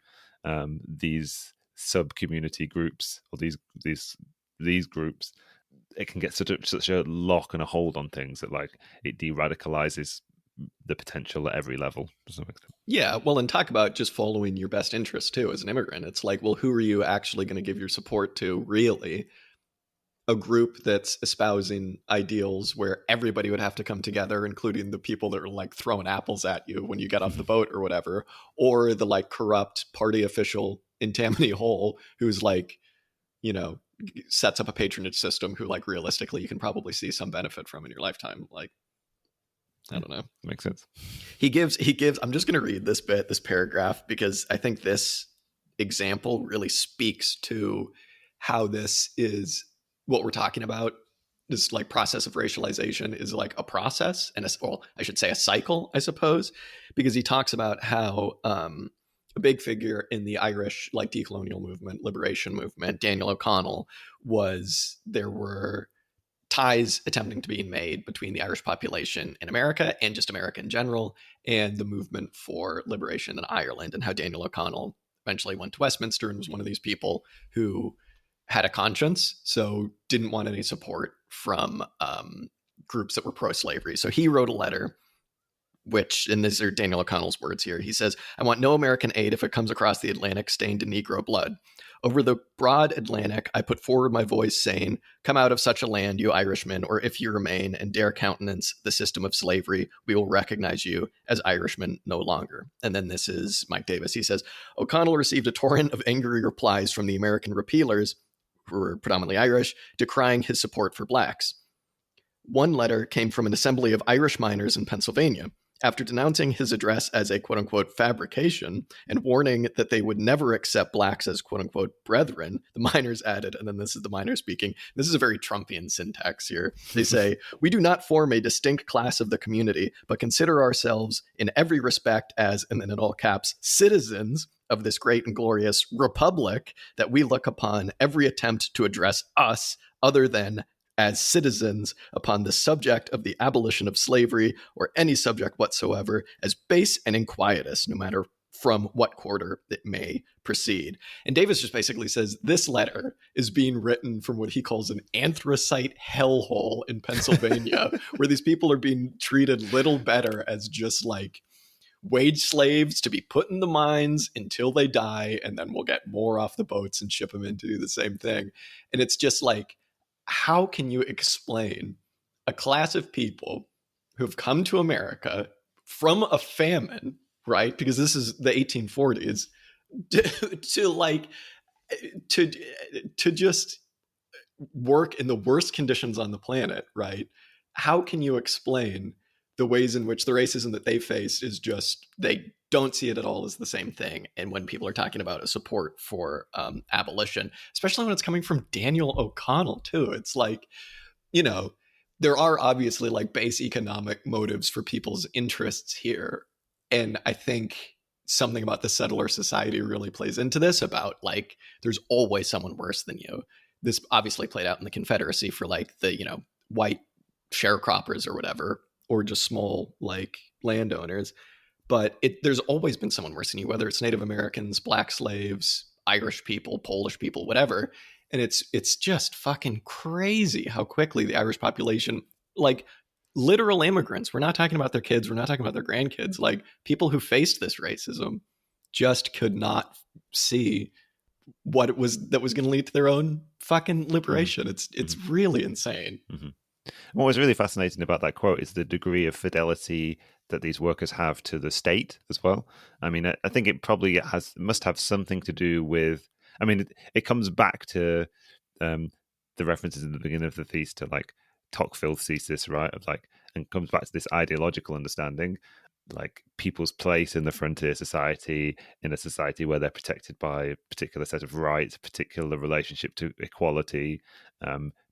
these sub-community groups or these groups, it can get such a lock and a hold on things that like it de-radicalizes the potential at every level to some extent. Yeah, well, and talk about just following your best interests too as an immigrant. It's like, well, who are you actually going to give your support to, really? A group that's espousing ideals where everybody would have to come together, including the people that are like throwing apples at you when you get off the boat or whatever, or the like corrupt party official in Tammany Hole who's like, you know, sets up a patronage system who like realistically you can probably see some benefit from in your lifetime. Like, I don't know. Makes sense. He gives, I'm just going to read this paragraph, because I think this example really speaks to how this is what we're talking about. This like process of racialization is like a process, and I should say a cycle, I suppose, because he talks about how a big figure in the Irish like decolonial movement, liberation movement, Daniel O'Connell, there were ties attempting to be made between the Irish population in America and just America in general, and the movement for liberation in Ireland, and how Daniel O'Connell eventually went to Westminster and was one of these people who had a conscience, so didn't want any support from groups that were pro-slavery. So he wrote a letter, and these are Daniel O'Connell's words here. He says, "I want no American aid if it comes across the Atlantic stained in Negro blood. Over the broad Atlantic, I put forward my voice saying, come out of such a land, you Irishmen, or if you remain and dare countenance the system of slavery, we will recognize you as Irishmen no longer." And then this is Mike Davis. He says, "O'Connell received a torrent of angry replies from the American repealers, who were predominantly Irish, decrying his support for blacks. One letter came from an assembly of Irish miners in Pennsylvania. After denouncing his address as a quote-unquote fabrication and warning that they would never accept blacks as quote-unquote brethren, the miners added," and then this is the miners speaking, this is a very Trumpian syntax here, they say, "We do not form a distinct class of the community, but consider ourselves in every respect as," and then in all caps, "citizens of this great and glorious republic, that we look upon every attempt to address us other than as citizens upon the subject of the abolition of slavery or any subject whatsoever as base and inquietus, no matter from what quarter it may proceed." And Davis just basically says this letter is being written from what he calls an anthracite hellhole in Pennsylvania, where these people are being treated little better as just like wage slaves to be put in the mines until they die, and then we'll get more off the boats and ship them in to do the same thing. And it's just like, how can you explain a class of people who've come to America from a famine, right? Because this is the 1840s, to just work in the worst conditions on the planet, right? How can you explain the ways in which the racism that they face is just, they don't see it at all as the same thing? And when people are talking about a support for abolition, especially when it's coming from Daniel O'Connell too, it's like, you know, there are obviously like base economic motives for people's interests here. And I think something about the settler society really plays into this, about like, there's always someone worse than you. This obviously played out in the Confederacy for like the, you know, white sharecroppers or whatever, or just small like landowners. But there's always been someone worse than you, whether it's Native Americans, black slaves, Irish people, Polish people, whatever. And it's just fucking crazy how quickly the Irish population, like literal immigrants, we're not talking about their kids, we're not talking about their grandkids, like people who faced this racism just could not see what it was that was going to lead to their own fucking liberation. It's really insane. Mm-hmm. What was really fascinating about that quote is the degree of fidelity that these workers have to the state as well. I mean, I think it probably must have something to do with, I mean, it comes back to the references in the beginning of the thesis to like Tocqueville's thesis, right? Of like, and comes back to this ideological understanding, like people's place in the frontier society, in a society where they're protected by a particular set of rights, particular relationship to equality.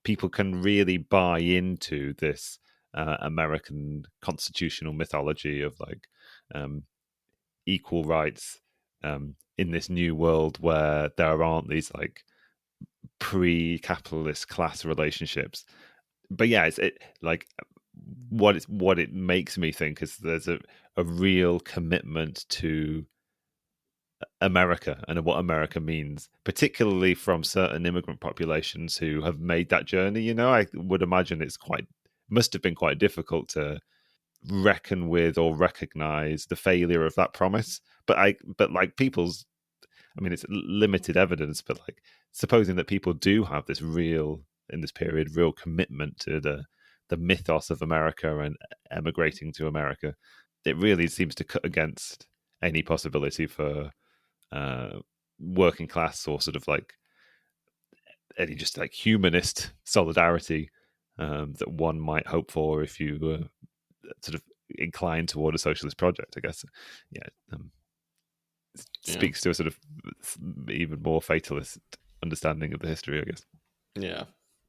People can really buy into this American constitutional mythology of like equal rights in this new world where there aren't these like pre-capitalist class relationships. But yeah, it like what it makes me think is there's a real commitment to America and what America means, particularly from certain immigrant populations who have made that journey. You know, I would imagine must have been quite difficult to reckon with or recognize the failure of that promise. But like people's, I mean, it's limited evidence, but like supposing that people do have this real, in this period, real commitment to the mythos of America and emigrating to America, it really seems to cut against any possibility for working class or sort of like any just like humanist solidarity that one might hope for if you were sort of inclined toward a socialist project, I guess. Yeah, speaks to a sort of even more fatalist understanding of the history, I guess.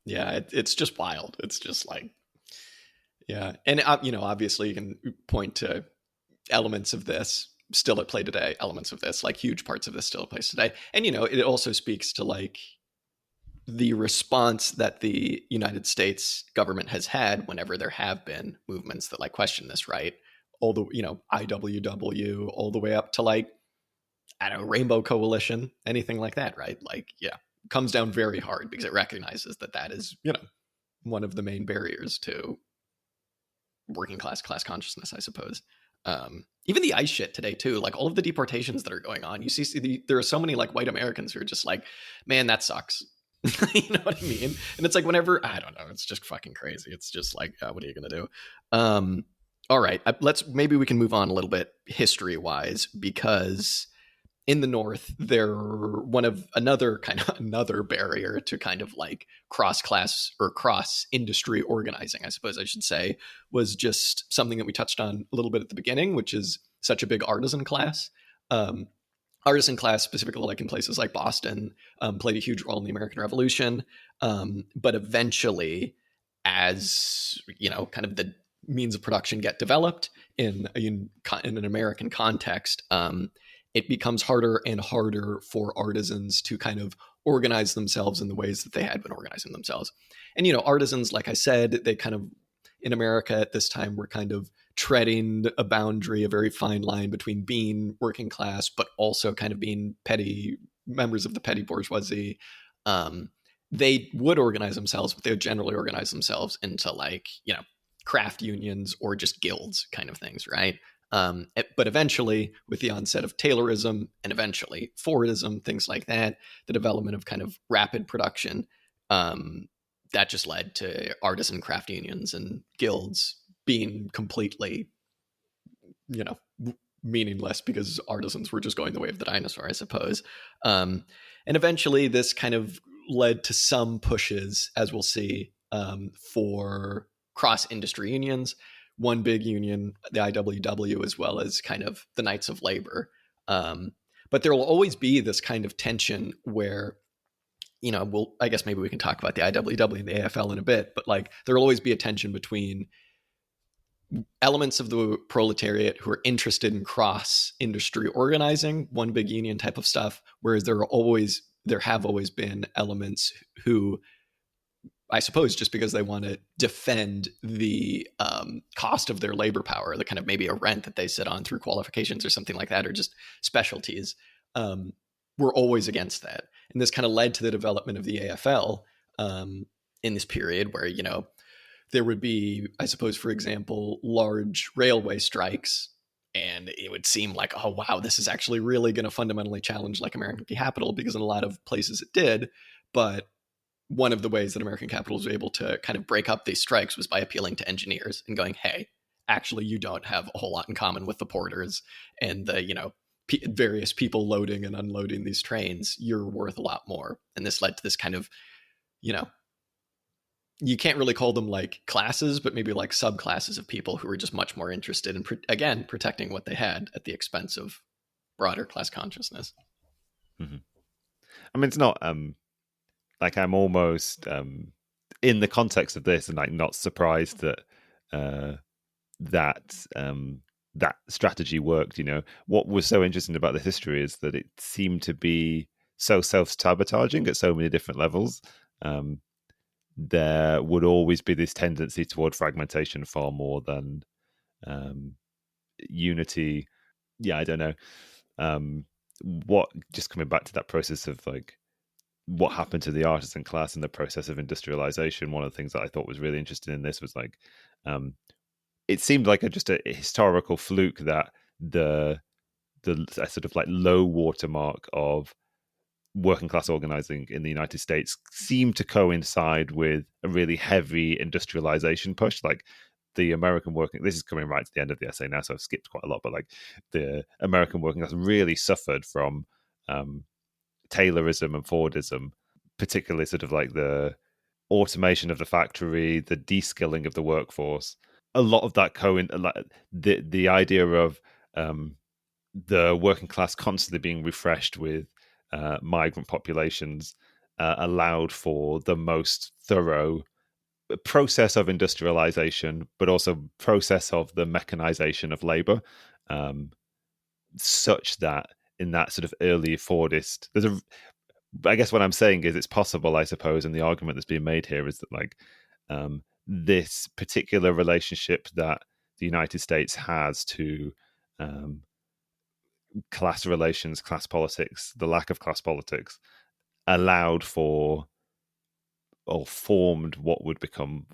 Yeah, it's just wild. It's just like, yeah, and obviously you can point to elements of this still at play today, elements of this, like huge parts of this still at play today. And it also speaks to like the response that the United States government has had whenever there have been movements that like question this, right? All the IWW, all the way up to like, I don't know, Rainbow Coalition, anything like that, right? Like, yeah, comes down very hard because it recognizes that is one of the main barriers to working class consciousness, I suppose. Even the ICE shit today too, like all of the deportations that are going on, you see there are so many like white Americans who are just like, man, that sucks. You know what I mean? And it's like whenever, I don't know, it's just fucking crazy. It's just like, what are you gonna do? All right, maybe we can move on a little bit history wise, because in the North, they're one of another barrier to kind of like cross class or cross industry organizing, I suppose I should say, was just something that we touched on a little bit at the beginning, which is such a big artisan class. Artisan class, specifically like in places like Boston, played a huge role in the American Revolution. But eventually, as kind of the means of production get developed in an American context, it becomes harder and harder for artisans to kind of organize themselves in the ways that they had been organizing themselves. And, artisans, like I said, they kind of, in America at this time, were kind of treading a boundary, a very fine line between being working class, but also kind of being petty members of the petty bourgeoisie. They would organize themselves, but they would generally organize themselves into like, craft unions or just guilds kind of things, right? But eventually, with the onset of Taylorism and eventually Fordism, things like that, the development of kind of rapid production, that just led to artisan craft unions and guilds being completely, meaningless because artisans were just going the way of the dinosaur, I suppose. And eventually, this kind of led to some pushes, as we'll see, for cross-industry unions. One big union, the IWW, as well as kind of the Knights of Labor. But there will always be this kind of tension where, I guess maybe we can talk about the IWW and the AFL in a bit, but like there will always be a tension between elements of the proletariat who are interested in cross-industry organizing, one big union type of stuff, whereas there have always been elements who, I suppose just because they want to defend the cost of their labor power, the kind of maybe a rent that they sit on through qualifications or something like that, or just specialties, we're always against that. And this kind of led to the development of the AFL in this period where, there would be, I suppose, for example, large railway strikes. And it would seem like, oh, wow, this is actually really going to fundamentally challenge like American capital, because in a lot of places it did. But one of the ways that American capital was able to kind of break up these strikes was by appealing to engineers and going, hey, actually, you don't have a whole lot in common with the porters and the, various people loading and unloading these trains. You're worth a lot more. And this led to this kind of, you can't really call them like classes, but maybe like subclasses of people who were just much more interested in, again, protecting what they had at the expense of broader class consciousness. Mm-hmm. I mean, it's not like I'm almost in the context of this and like not surprised that uh, that that strategy worked. What was so interesting about this history is that it seemed to be so self-sabotaging at so many different levels. There would always be this tendency toward fragmentation far more than unity. Yeah, I don't know. What just coming back to that process of like what happened to the artisan class in the process of industrialization. One of the things that I thought was really interesting in this was like it seemed like just a historical fluke that the sort of like low watermark of working class organizing in the United States seemed to coincide with a really heavy industrialization push. Like the American working, this is coming right to the end of the essay now, so I've skipped quite a lot, but like the American working class really suffered from Taylorism and Fordism, particularly sort of like the automation of the factory, the de-skilling of the workforce. A lot of that the idea of the working class constantly being refreshed with migrant populations allowed for the most thorough process of industrialization, but also process of the mechanization of labor, such that in that sort of early Fordist, I guess what I'm saying is it's possible, I suppose, and the argument that's being made here is that like this particular relationship that the United States has to class relations, class politics, the lack of class politics, allowed for or formed what would become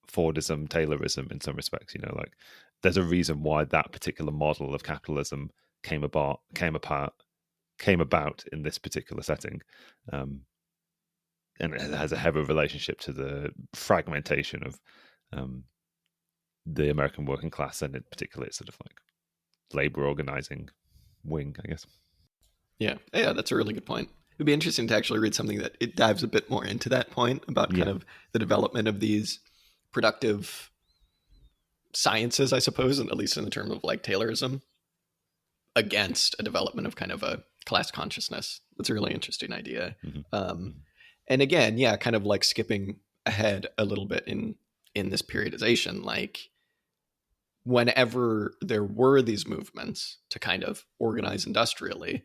Fordism, Taylorism in some respects. Like there's a reason why that particular model of capitalism came about in this particular setting. And it has a heavy relationship to the fragmentation of the American working class, and in particular, it's sort of like labor organizing wing, I guess. Yeah, that's a really good point. It'd be interesting to actually read something that it dives a bit more into that point about kind of the development of these productive sciences, I suppose, and at least in the term of like Taylorism, against a development of kind of a class consciousness. That's a really interesting idea. And again, yeah, kind of like skipping ahead a little bit in this periodization, like whenever there were these movements to kind of organize industrially,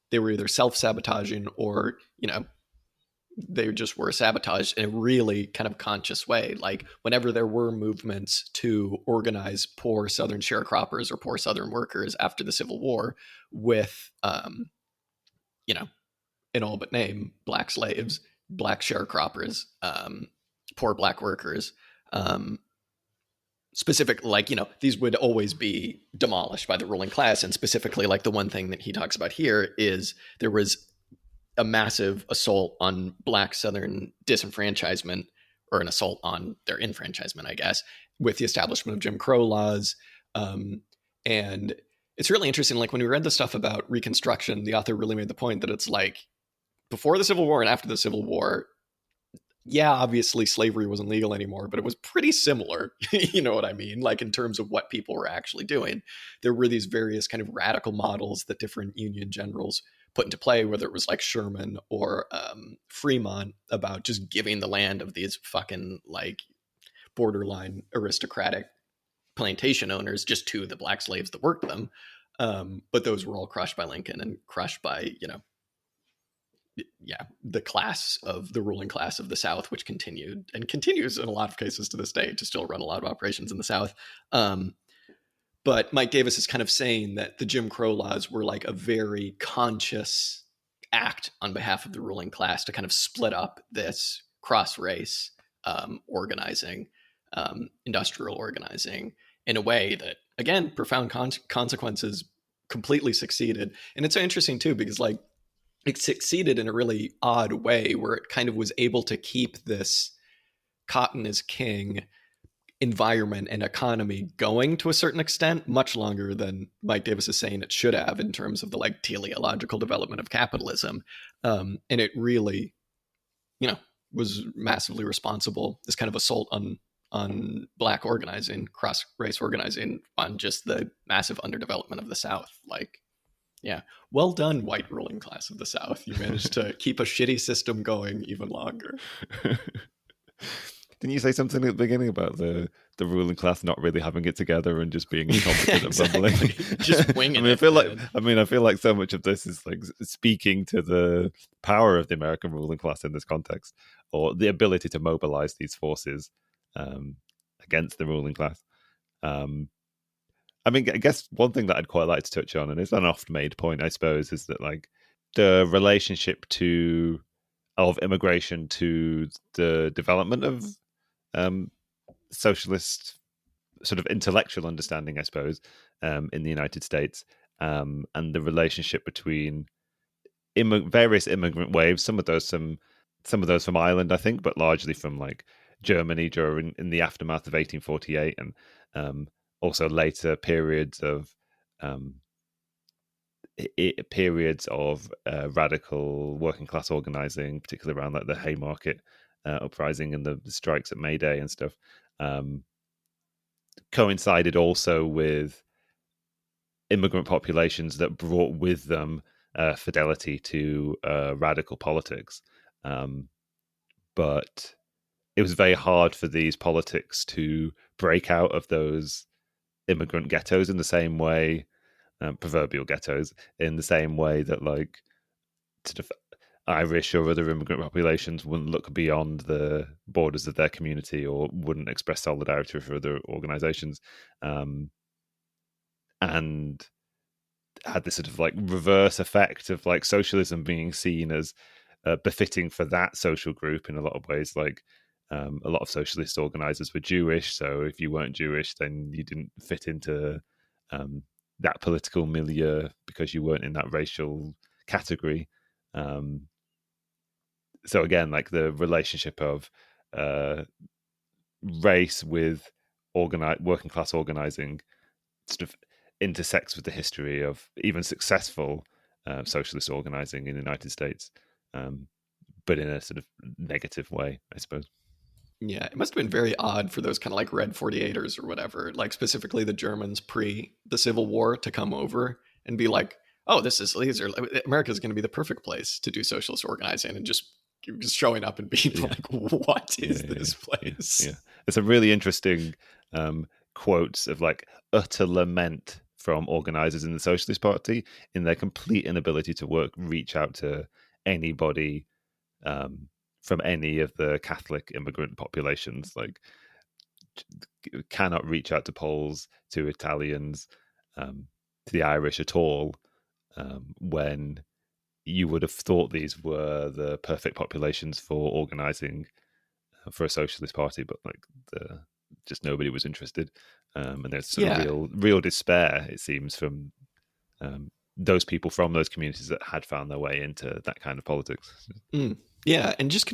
they were either self-sabotaging or, they just were sabotaged in a really kind of conscious way. Like whenever there were movements to organize poor Southern sharecroppers or poor Southern workers after the Civil War with, in all but name, black slaves, black sharecroppers, poor black workers, specific, like, these would always be demolished by the ruling class. And specifically, like the one thing that he talks about here is there was a massive assault on black Southern disenfranchisement, or an assault on their enfranchisement, I guess, with the establishment of Jim Crow laws. And it's really interesting. Like when we read the stuff about Reconstruction, the author really made the point that it's like before the Civil War and after the Civil War, yeah, obviously slavery wasn't legal anymore, but it was pretty similar. You know what I mean? Like in terms of what people were actually doing, there were these various kind of radical models that different Union generals put into play, whether it was like Sherman or Fremont, about just giving the land of these fucking like borderline aristocratic plantation owners just to the black slaves that worked them. But those were all crushed by Lincoln and crushed by, the class of the ruling class of the South, which continued and continues in a lot of cases to this day to still run a lot of operations in the South. But Mike Davis is kind of saying that the Jim Crow laws were like a very conscious act on behalf of the ruling class to kind of split up this cross-race organizing, industrial organizing in a way that, again, profound consequences, completely succeeded. And it's so interesting too, because like it succeeded in a really odd way where it kind of was able to keep this cotton is king environment and economy going to a certain extent, much longer than Mike Davis is saying it should have in terms of the like teleological development of capitalism. And it really, was massively responsible, this kind of assault on black organizing, cross race organizing, on just the massive underdevelopment of the South. Like, yeah, well done, white ruling class of the South. You managed to keep a shitty system going even longer. Didn't you say something at the beginning about the ruling class not really having it together and just being incompetent and bumbling? Exactly. Just I winging mean, it, man. I feel like so much of this is like speaking to the power of the American ruling class in this context, or the ability to mobilize these forces um, against the ruling class. Um, I mean, I guess one thing that I'd quite like to touch on, and it's an oft-made point, I suppose, is that like the relationship to of immigration to the development of um, socialist sort of intellectual understanding, I suppose, in the United States, and the relationship between various immigrant waves. Some of those from Ireland, I think, but largely from like Germany during in the aftermath of 1848, and um, also later periods of um, radical working class organizing, particularly around like the Haymarket uprising and the strikes at May Day and stuff. Um, Coincided also with immigrant populations that brought with them fidelity to radical politics. Um, but it was very hard for these politics to break out of those immigrant ghettos in the same way, proverbial ghettos, in the same way that like sort of Irish or other immigrant populations wouldn't look beyond the borders of their community or wouldn't express solidarity for other organizations. And had this sort of like reverse effect of like socialism being seen as befitting for that social group in a lot of ways. Like a lot of socialist organizers were Jewish, so if you weren't Jewish, then you didn't fit into um, that political milieu because you weren't in that racial category. Um, so again, like the relationship of uh, race with working class organizing sort of intersects with the history of even successful socialist organizing in the United States, um, but in a sort of negative way, I suppose. Yeah, it must have been very odd for those kind of like Red 48ers or whatever, like specifically the Germans pre the Civil War to come over and be like, oh, America's going to be the perfect place to do socialist organizing, and just showing up and being Yeah, like, what yeah, is yeah, this yeah, place? yeah. It's a really interesting quotes of like utter lament from organizers in the Socialist Party in their complete inability to reach out to anybody um, from any of the Catholic immigrant populations. Like cannot reach out to Poles, to Italians, to the Irish at all, when you would have thought these were the perfect populations for organizing for a socialist party, but like just nobody was interested, and there's sort of Yeah, real despair, it seems, from those people from those communities that had found their way into that kind of politics. yeah, and just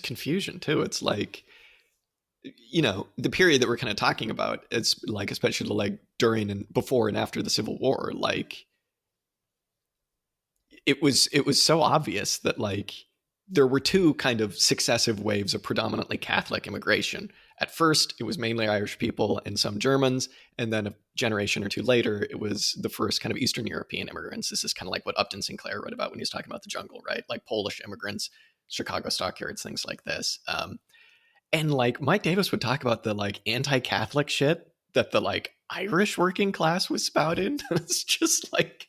confusion too. It's like, the period that we're kind of talking about, it's like especially like during and before and after the Civil War, like it was so obvious that like there were two kind of successive waves of predominantly Catholic immigration. At first, it was mainly Irish people and some Germans, and then a generation or two later, it was the first kind of Eastern European immigrants. This is kind of like what Upton Sinclair wrote about when he was talking about the jungle, right? Like Polish immigrants, Chicago stockyards, things like this. And like Mike Davis would talk about the like anti-Catholic shit that the like Irish working class was spouting. It's just like,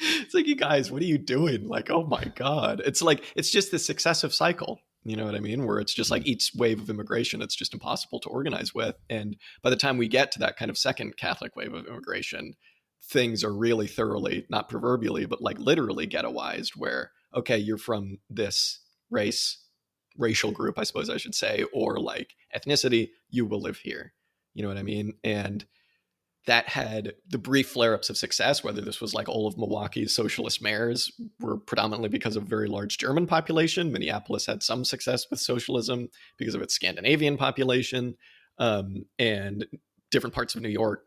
it's like, you guys, what are you doing? Like, oh my God. It's like, it's just this successive cycle. You know what I mean? Where it's just like each wave of immigration, it's just impossible to organize with. And by the time we get to that kind of second Catholic wave of immigration, things are really thoroughly, not proverbially, but like literally ghettoized, where, okay, you're from this racial group, I suppose I should say, or like ethnicity, you will live here. You know what I mean? And that had the brief flare-ups of success, whether this was like all of Milwaukee's socialist mayors were predominantly because of a very large German population. Minneapolis had some success with socialism because of its Scandinavian population, and different parts of New York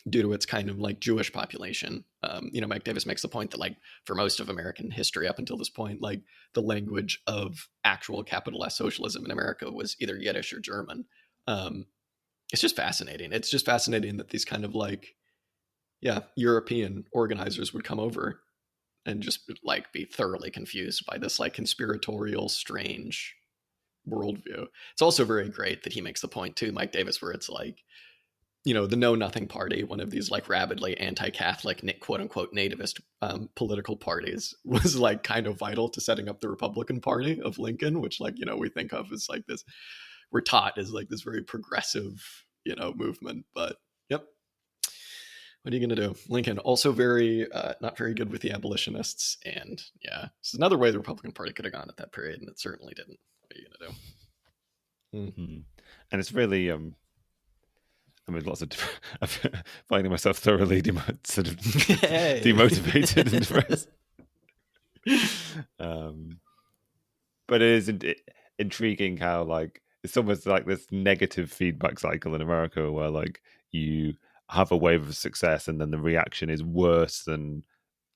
due to its kind of like Jewish population. Mike Davis makes the point that like for most of American history up until this point, like the language of actual capital S socialism in America was either Yiddish or German. Um, it's just fascinating. It's just fascinating that these kind of like, yeah, European organizers would come over and just like be thoroughly confused by this like conspiratorial, strange worldview. It's also very great that he makes the point too, Mike Davis, where it's like, you know, the Know Nothing Party, one of these like rabidly anti-Catholic, quote unquote, nativist political parties, was like kind of vital to setting up the Republican Party of Lincoln, which, like, you know, we think of as like this, we're taught as like this very progressive, you know, movement. But yep. What are you going to do? Lincoln, also very, not very good with the abolitionists. And yeah, this is another way the Republican Party could have gone at that period, and it certainly didn't. What are you going to do? Mm-hmm. And it's really, I mean, lots of finding myself thoroughly sort of demotivated and depressed. But it is intriguing how, like, it's almost like this negative feedback cycle in America where, like, you have a wave of success and then the reaction is worse than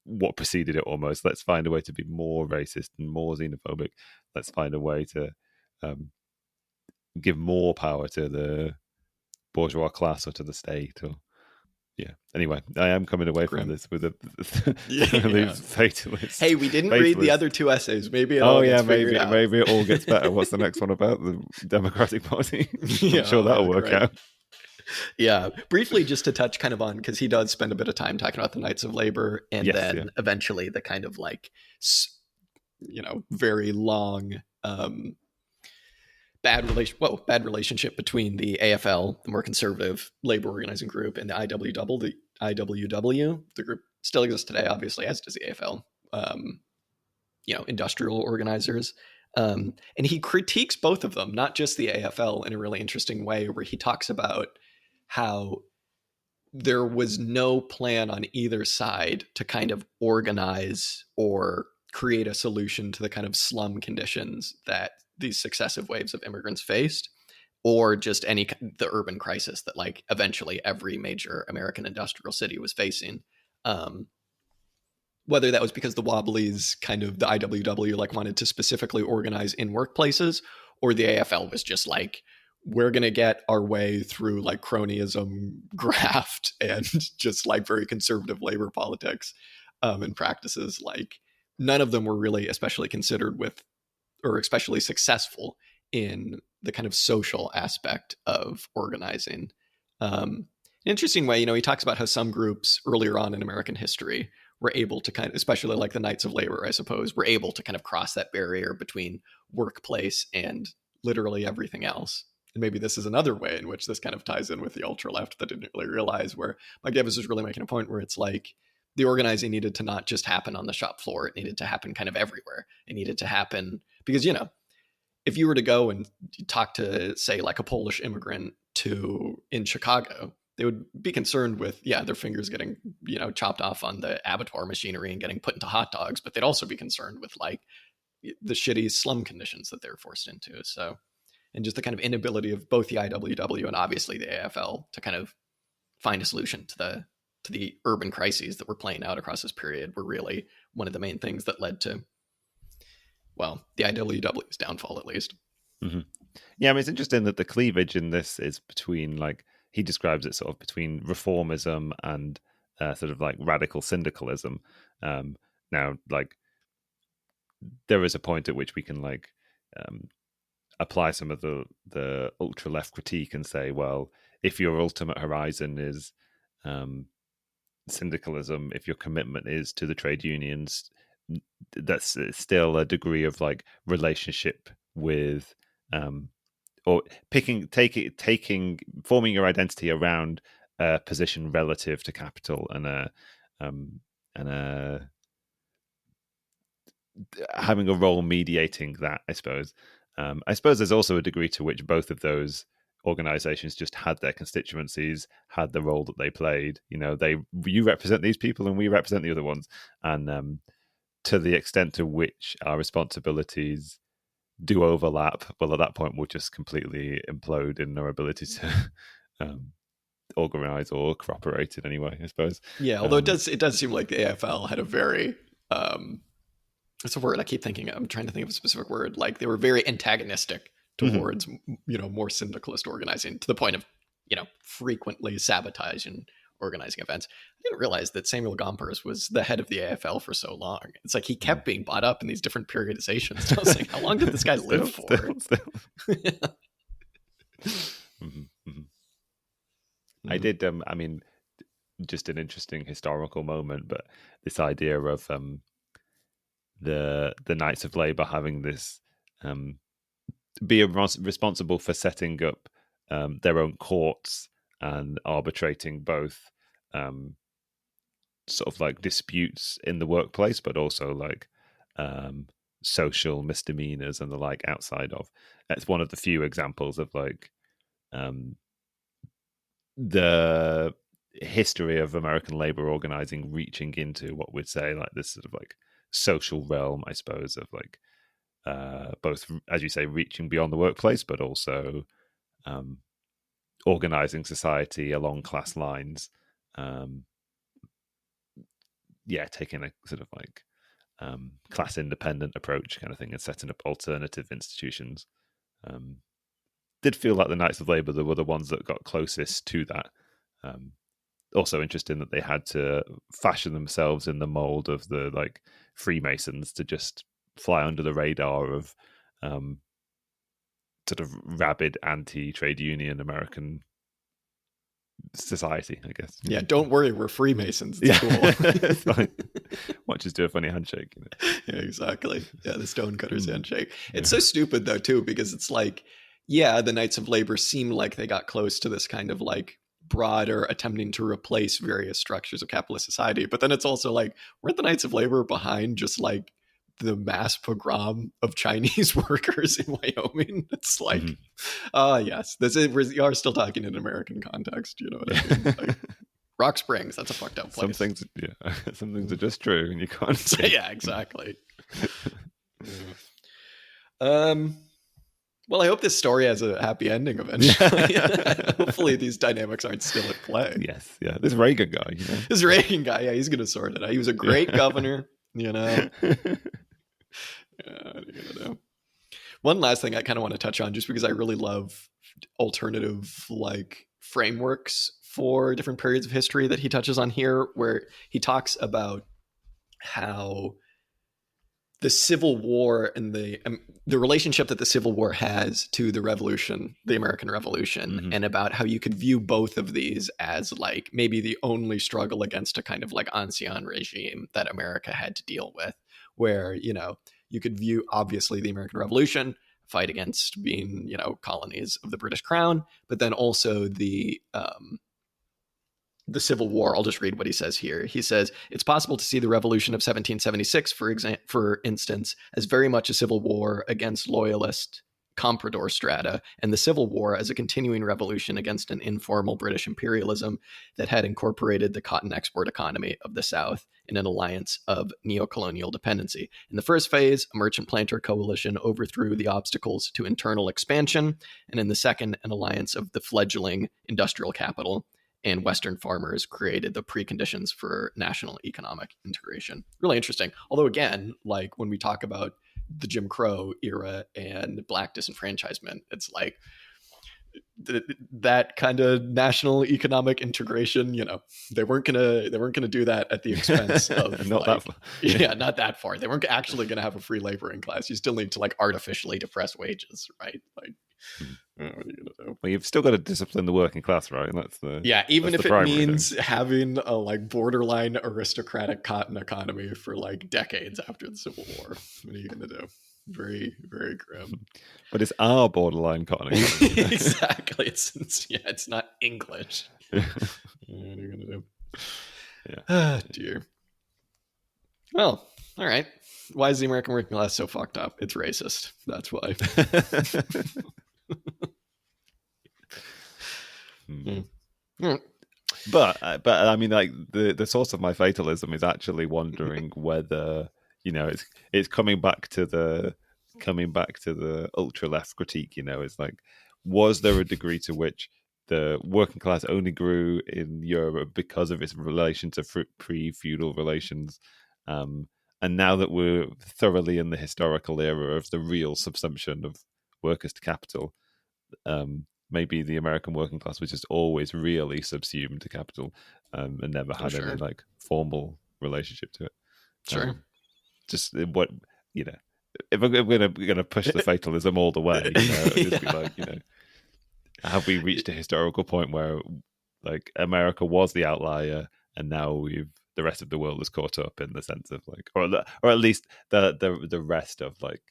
what preceded it almost. Let's find a way to be more racist and more xenophobic. Let's find a way to give more power to the bourgeois class or to the state. Or yeah. Anyway, I am coming away from this with a fatalist. Hey, we didn't read the other two essays. Maybe it all gets figured out. Maybe it all gets better. What's the next one about? The Democratic Party? I'm sure that'll work out. Yeah, briefly just to touch kind of on, because he does spend a bit of time talking about the Knights of Labor, and then eventually the kind of like, you know, very long bad relationship between the AFL, the more conservative labor organizing group, and the IWW. The group still exists today, obviously, as does the AFL. You know, industrial organizers. And he critiques both of them, not just the AFL, in a really interesting way, where he talks about how there was no plan on either side to kind of organize or create a solution to the kind of slum conditions that these successive waves of immigrants faced, or just the urban crisis that, like, eventually every major American industrial city was facing. Whether that was because the Wobblies, kind of the IWW, like, wanted to specifically organize in workplaces, or the AFL was just like, we're going to get our way through like cronyism, graft, and just like very conservative labor politics and practices. Like, none of them were really especially considered with, or especially successful in the kind of social aspect of organizing. An interesting way, you know, he talks about how some groups earlier on in American history were able to kind of, especially like the Knights of Labor, I suppose, were able to kind of cross that barrier between workplace and literally everything else. And maybe this is another way in which this kind of ties in with the ultra left that didn't really realize, where Mike Davis is really making a point where it's like the organizing needed to not just happen on the shop floor. It needed to happen kind of everywhere. It needed to happen because, you know, if you were to go and talk to, say, like a Polish immigrant in Chicago, they would be concerned with, their fingers getting, you know, chopped off on the abattoir machinery and getting put into hot dogs, but they'd also be concerned with like the shitty slum conditions that they're forced into. So, and just the kind of inability of both the IWW and obviously the AFL to kind of find a solution to the urban crises that were playing out across this period were really one of the main things that led to, well, the IWW's downfall, at least. Mm-hmm. Yeah, I mean, it's interesting that the cleavage in this is between, like, he describes it sort of between reformism and sort of like radical syndicalism. Now, like, there is a point at which we can like apply some of the ultra left critique and say, well, if your ultimate horizon is syndicalism, if your commitment is to the trade unions, that's still a degree of like relationship with or forming your identity around a position relative to capital and having a role mediating that, I suppose. I suppose there's also a degree to which both of those organizations just had their constituencies, had the role that they played. You know, you represent these people and we represent the other ones. And to the extent to which our responsibilities do overlap, well, at that point we'll just completely implode in our ability to organize or cooperate in any way, I suppose. Yeah, although it does seem like the AFL had a very it's a word I keep thinking of. I'm trying to think of a specific word. Like, they were very antagonistic towards, you know, more syndicalist organizing, to the point of, you know, frequently sabotaging organizing events. I didn't realize that Samuel Gompers was the head of the AFL for so long. It's like he kept being bought up in these different periodizations. So I was like, how long did this guy live for? I did. I mean, just an interesting historical moment, but this idea of the Knights of Labour having this be responsible for setting up their own courts and arbitrating both sort of like disputes in the workplace, but also like social misdemeanors and the like outside of. It's one of the few examples of like the history of American labor organizing reaching into what we'd say like this sort of like social realm, I suppose, of like both, as you say, reaching beyond the workplace, but also organizing society along class lines. Taking a sort of like class independent approach kind of thing and setting up alternative institutions. Did feel like the Knights of Labour were the ones that got closest to that. Also interesting that they had to fashion themselves in the mold of the like Freemasons to just fly under the radar of sort of rabid anti-trade union American society, I guess. Yeah, don't worry, we're Freemasons. It's cool. It's fine. Watch us do a funny handshake. You know? Yeah, exactly. Yeah, the stonecutters handshake. It's so stupid though too, because it's like, yeah, the Knights of Labor seem like they got close to this kind of like broader attempting to replace various structures of capitalist society, but then it's also like, weren't the Knights of Labor behind just like the mass pogrom of Chinese workers in Wyoming? It's like, yes, we are still talking in American context. You know what I mean? Like, Rock Springs, that's a fucked up place. Some things are just true, and you can't say. Yeah, exactly. Well, I hope this story has a happy ending eventually. Hopefully these dynamics aren't still at play. Yes, yeah. This Reagan guy, you know. This Reagan guy, yeah, he's going to sort it out. He was a great governor, you know. What are you going to do? One last thing I kind of want to touch on, just because I really love alternative like frameworks for different periods of history that he touches on here, where he talks about how the Civil War and the relationship that the Civil War has to the Revolution, the American Revolution, and about how you could view both of these as like maybe the only struggle against a kind of like ancien regime that America had to deal with, where, you know, you could view obviously the American Revolution, fight against being, you know, colonies of the British Crown, but then also the Civil War. I'll just read what he says here. He says, it's possible to see the Revolution of 1776, for instance, as very much a civil war against loyalist comprador strata, and the Civil War as a continuing revolution against an informal British imperialism that had incorporated the cotton export economy of the South in an alliance of neocolonial dependency. In the first phase, a merchant planter coalition overthrew the obstacles to internal expansion, and in the second, an alliance of the fledgling industrial capital and Western farmers created the preconditions for national economic integration. Really interesting. Although, again, like when we talk about the Jim Crow era and Black disenfranchisement, it's like that kind of national economic integration. You know, they weren't gonna do that at the expense of not that far. Yeah, not that far. They weren't actually gonna have a free laboring class. You still need to like artificially depress wages, right? Like, what are you gonna do? Well, you've still got to discipline the working class, right? And that's the even if it means thing. having a like borderline aristocratic cotton economy for like decades after the Civil War. What are you gonna do? Very, very grim. But it's our borderline cotton economy. Exactly. It's not English. What are you gonna do? Yeah. Ah, dear. Well, all right. Why is the American working class so fucked up? It's racist. That's why. But I mean, like the source of my fatalism is actually wondering whether, you know, it's coming back to the ultra left critique. You know, it's like, was there a degree to which the working class only grew in Europe because of its relation to pre-feudal relations? And now that we're thoroughly in the historical era of the real subsumption of workers to capital, maybe the American working class was just always really subsumed to capital, and never had any like formal relationship to it. Sure. Just what, if we're gonna push the fatalism all the way, it'd just be like, have we reached a historical point where like America was the outlier, and now the rest of the world is caught up in the sense of like, or at least the rest of like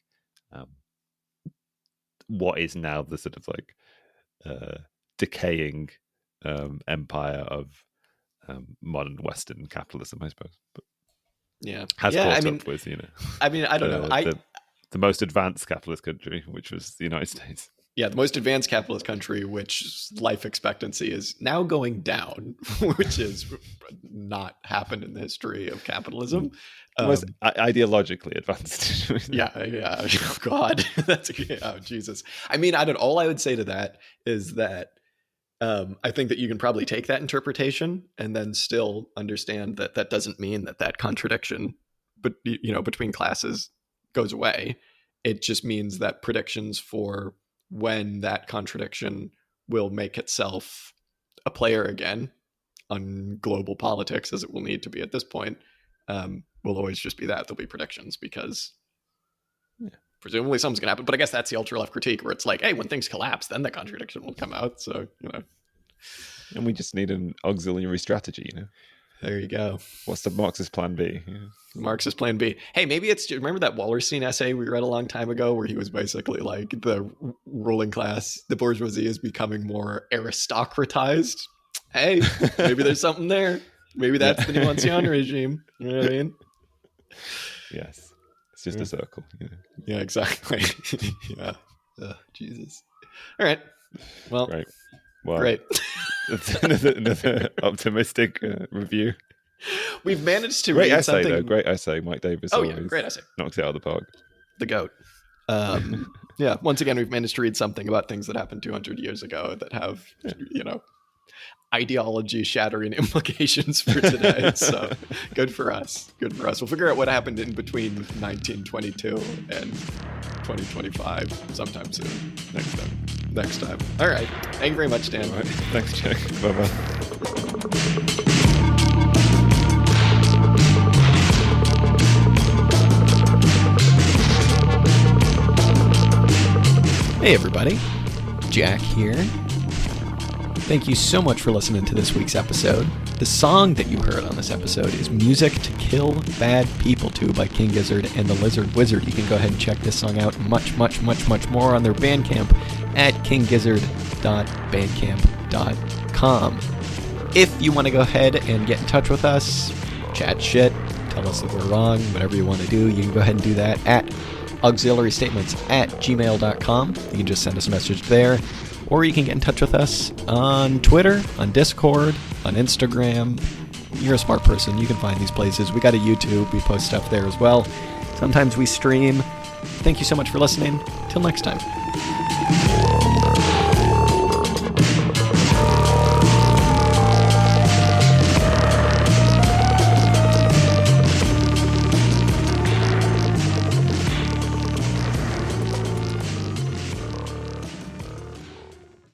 what is now the sort of like decaying empire of modern Western capitalism, I suppose. But has caught up with I mean, I don't know. The most advanced capitalist country, which was the United States. Yeah, the most advanced capitalist country, which life expectancy is now going down, which is not happened in the history of capitalism. Most ideologically advanced. Yeah. Oh, God, oh, Jesus. I mean, all I would say to that is that I think that you can probably take that interpretation and then still understand that that doesn't mean that contradiction, but between classes goes away. It just means that predictions for when that contradiction will make itself a player again on global politics, as it will need to be at this point, will always just be that. There'll be predictions because presumably something's going to happen. But I guess that's the ultra-left critique, where it's like, hey, when things collapse, then the contradiction will come out. So, And we just need an auxiliary strategy, There you go. What's the Marxist plan B? Marxist plan B. Hey, maybe remember that Wallerstein essay we read a long time ago where he was basically like, the ruling class, the bourgeoisie is becoming more aristocratized. Hey, maybe there's something there. Maybe that's the new ancien regime. You know what I mean? Yes. It's just a circle. Yeah, exactly. Yeah. Jesus. All right. Well, right. Well, great. another optimistic review. We've managed to great read essay, something. Though. Great essay. Mike Davis. Oh, yeah, great essay. Knocks it out of the park. The GOAT. Yeah. Once again, we've managed to read something about things that happened 200 years ago that have, ideology-shattering implications for today. So good for us. Good for us. We'll figure out what happened in between 1922 and 2025 sometime soon. Next time. All right. Thank you very much, Dan. All right. Thanks, Jack. Bye-bye. Hey everybody, Jack here. Thank you so much for listening to this week's episode. The song that you heard on this episode is Music to Kill Bad People To by King Gizzard and the Lizard Wizard. You can go ahead and check this song out much more on their Bandcamp at kinggizzard.bandcamp.com. If you want to go ahead and get in touch with us, chat shit, tell us that we're wrong, whatever you want to do, you can go ahead and do that at auxiliarystatements@gmail.com. You can just send us a message there, or you can get in touch with us on Twitter, on Discord, on Instagram. You're a smart person. You can find these places. We got a YouTube. We post stuff there as well. Sometimes we stream. Thank you so much for listening. Till next time.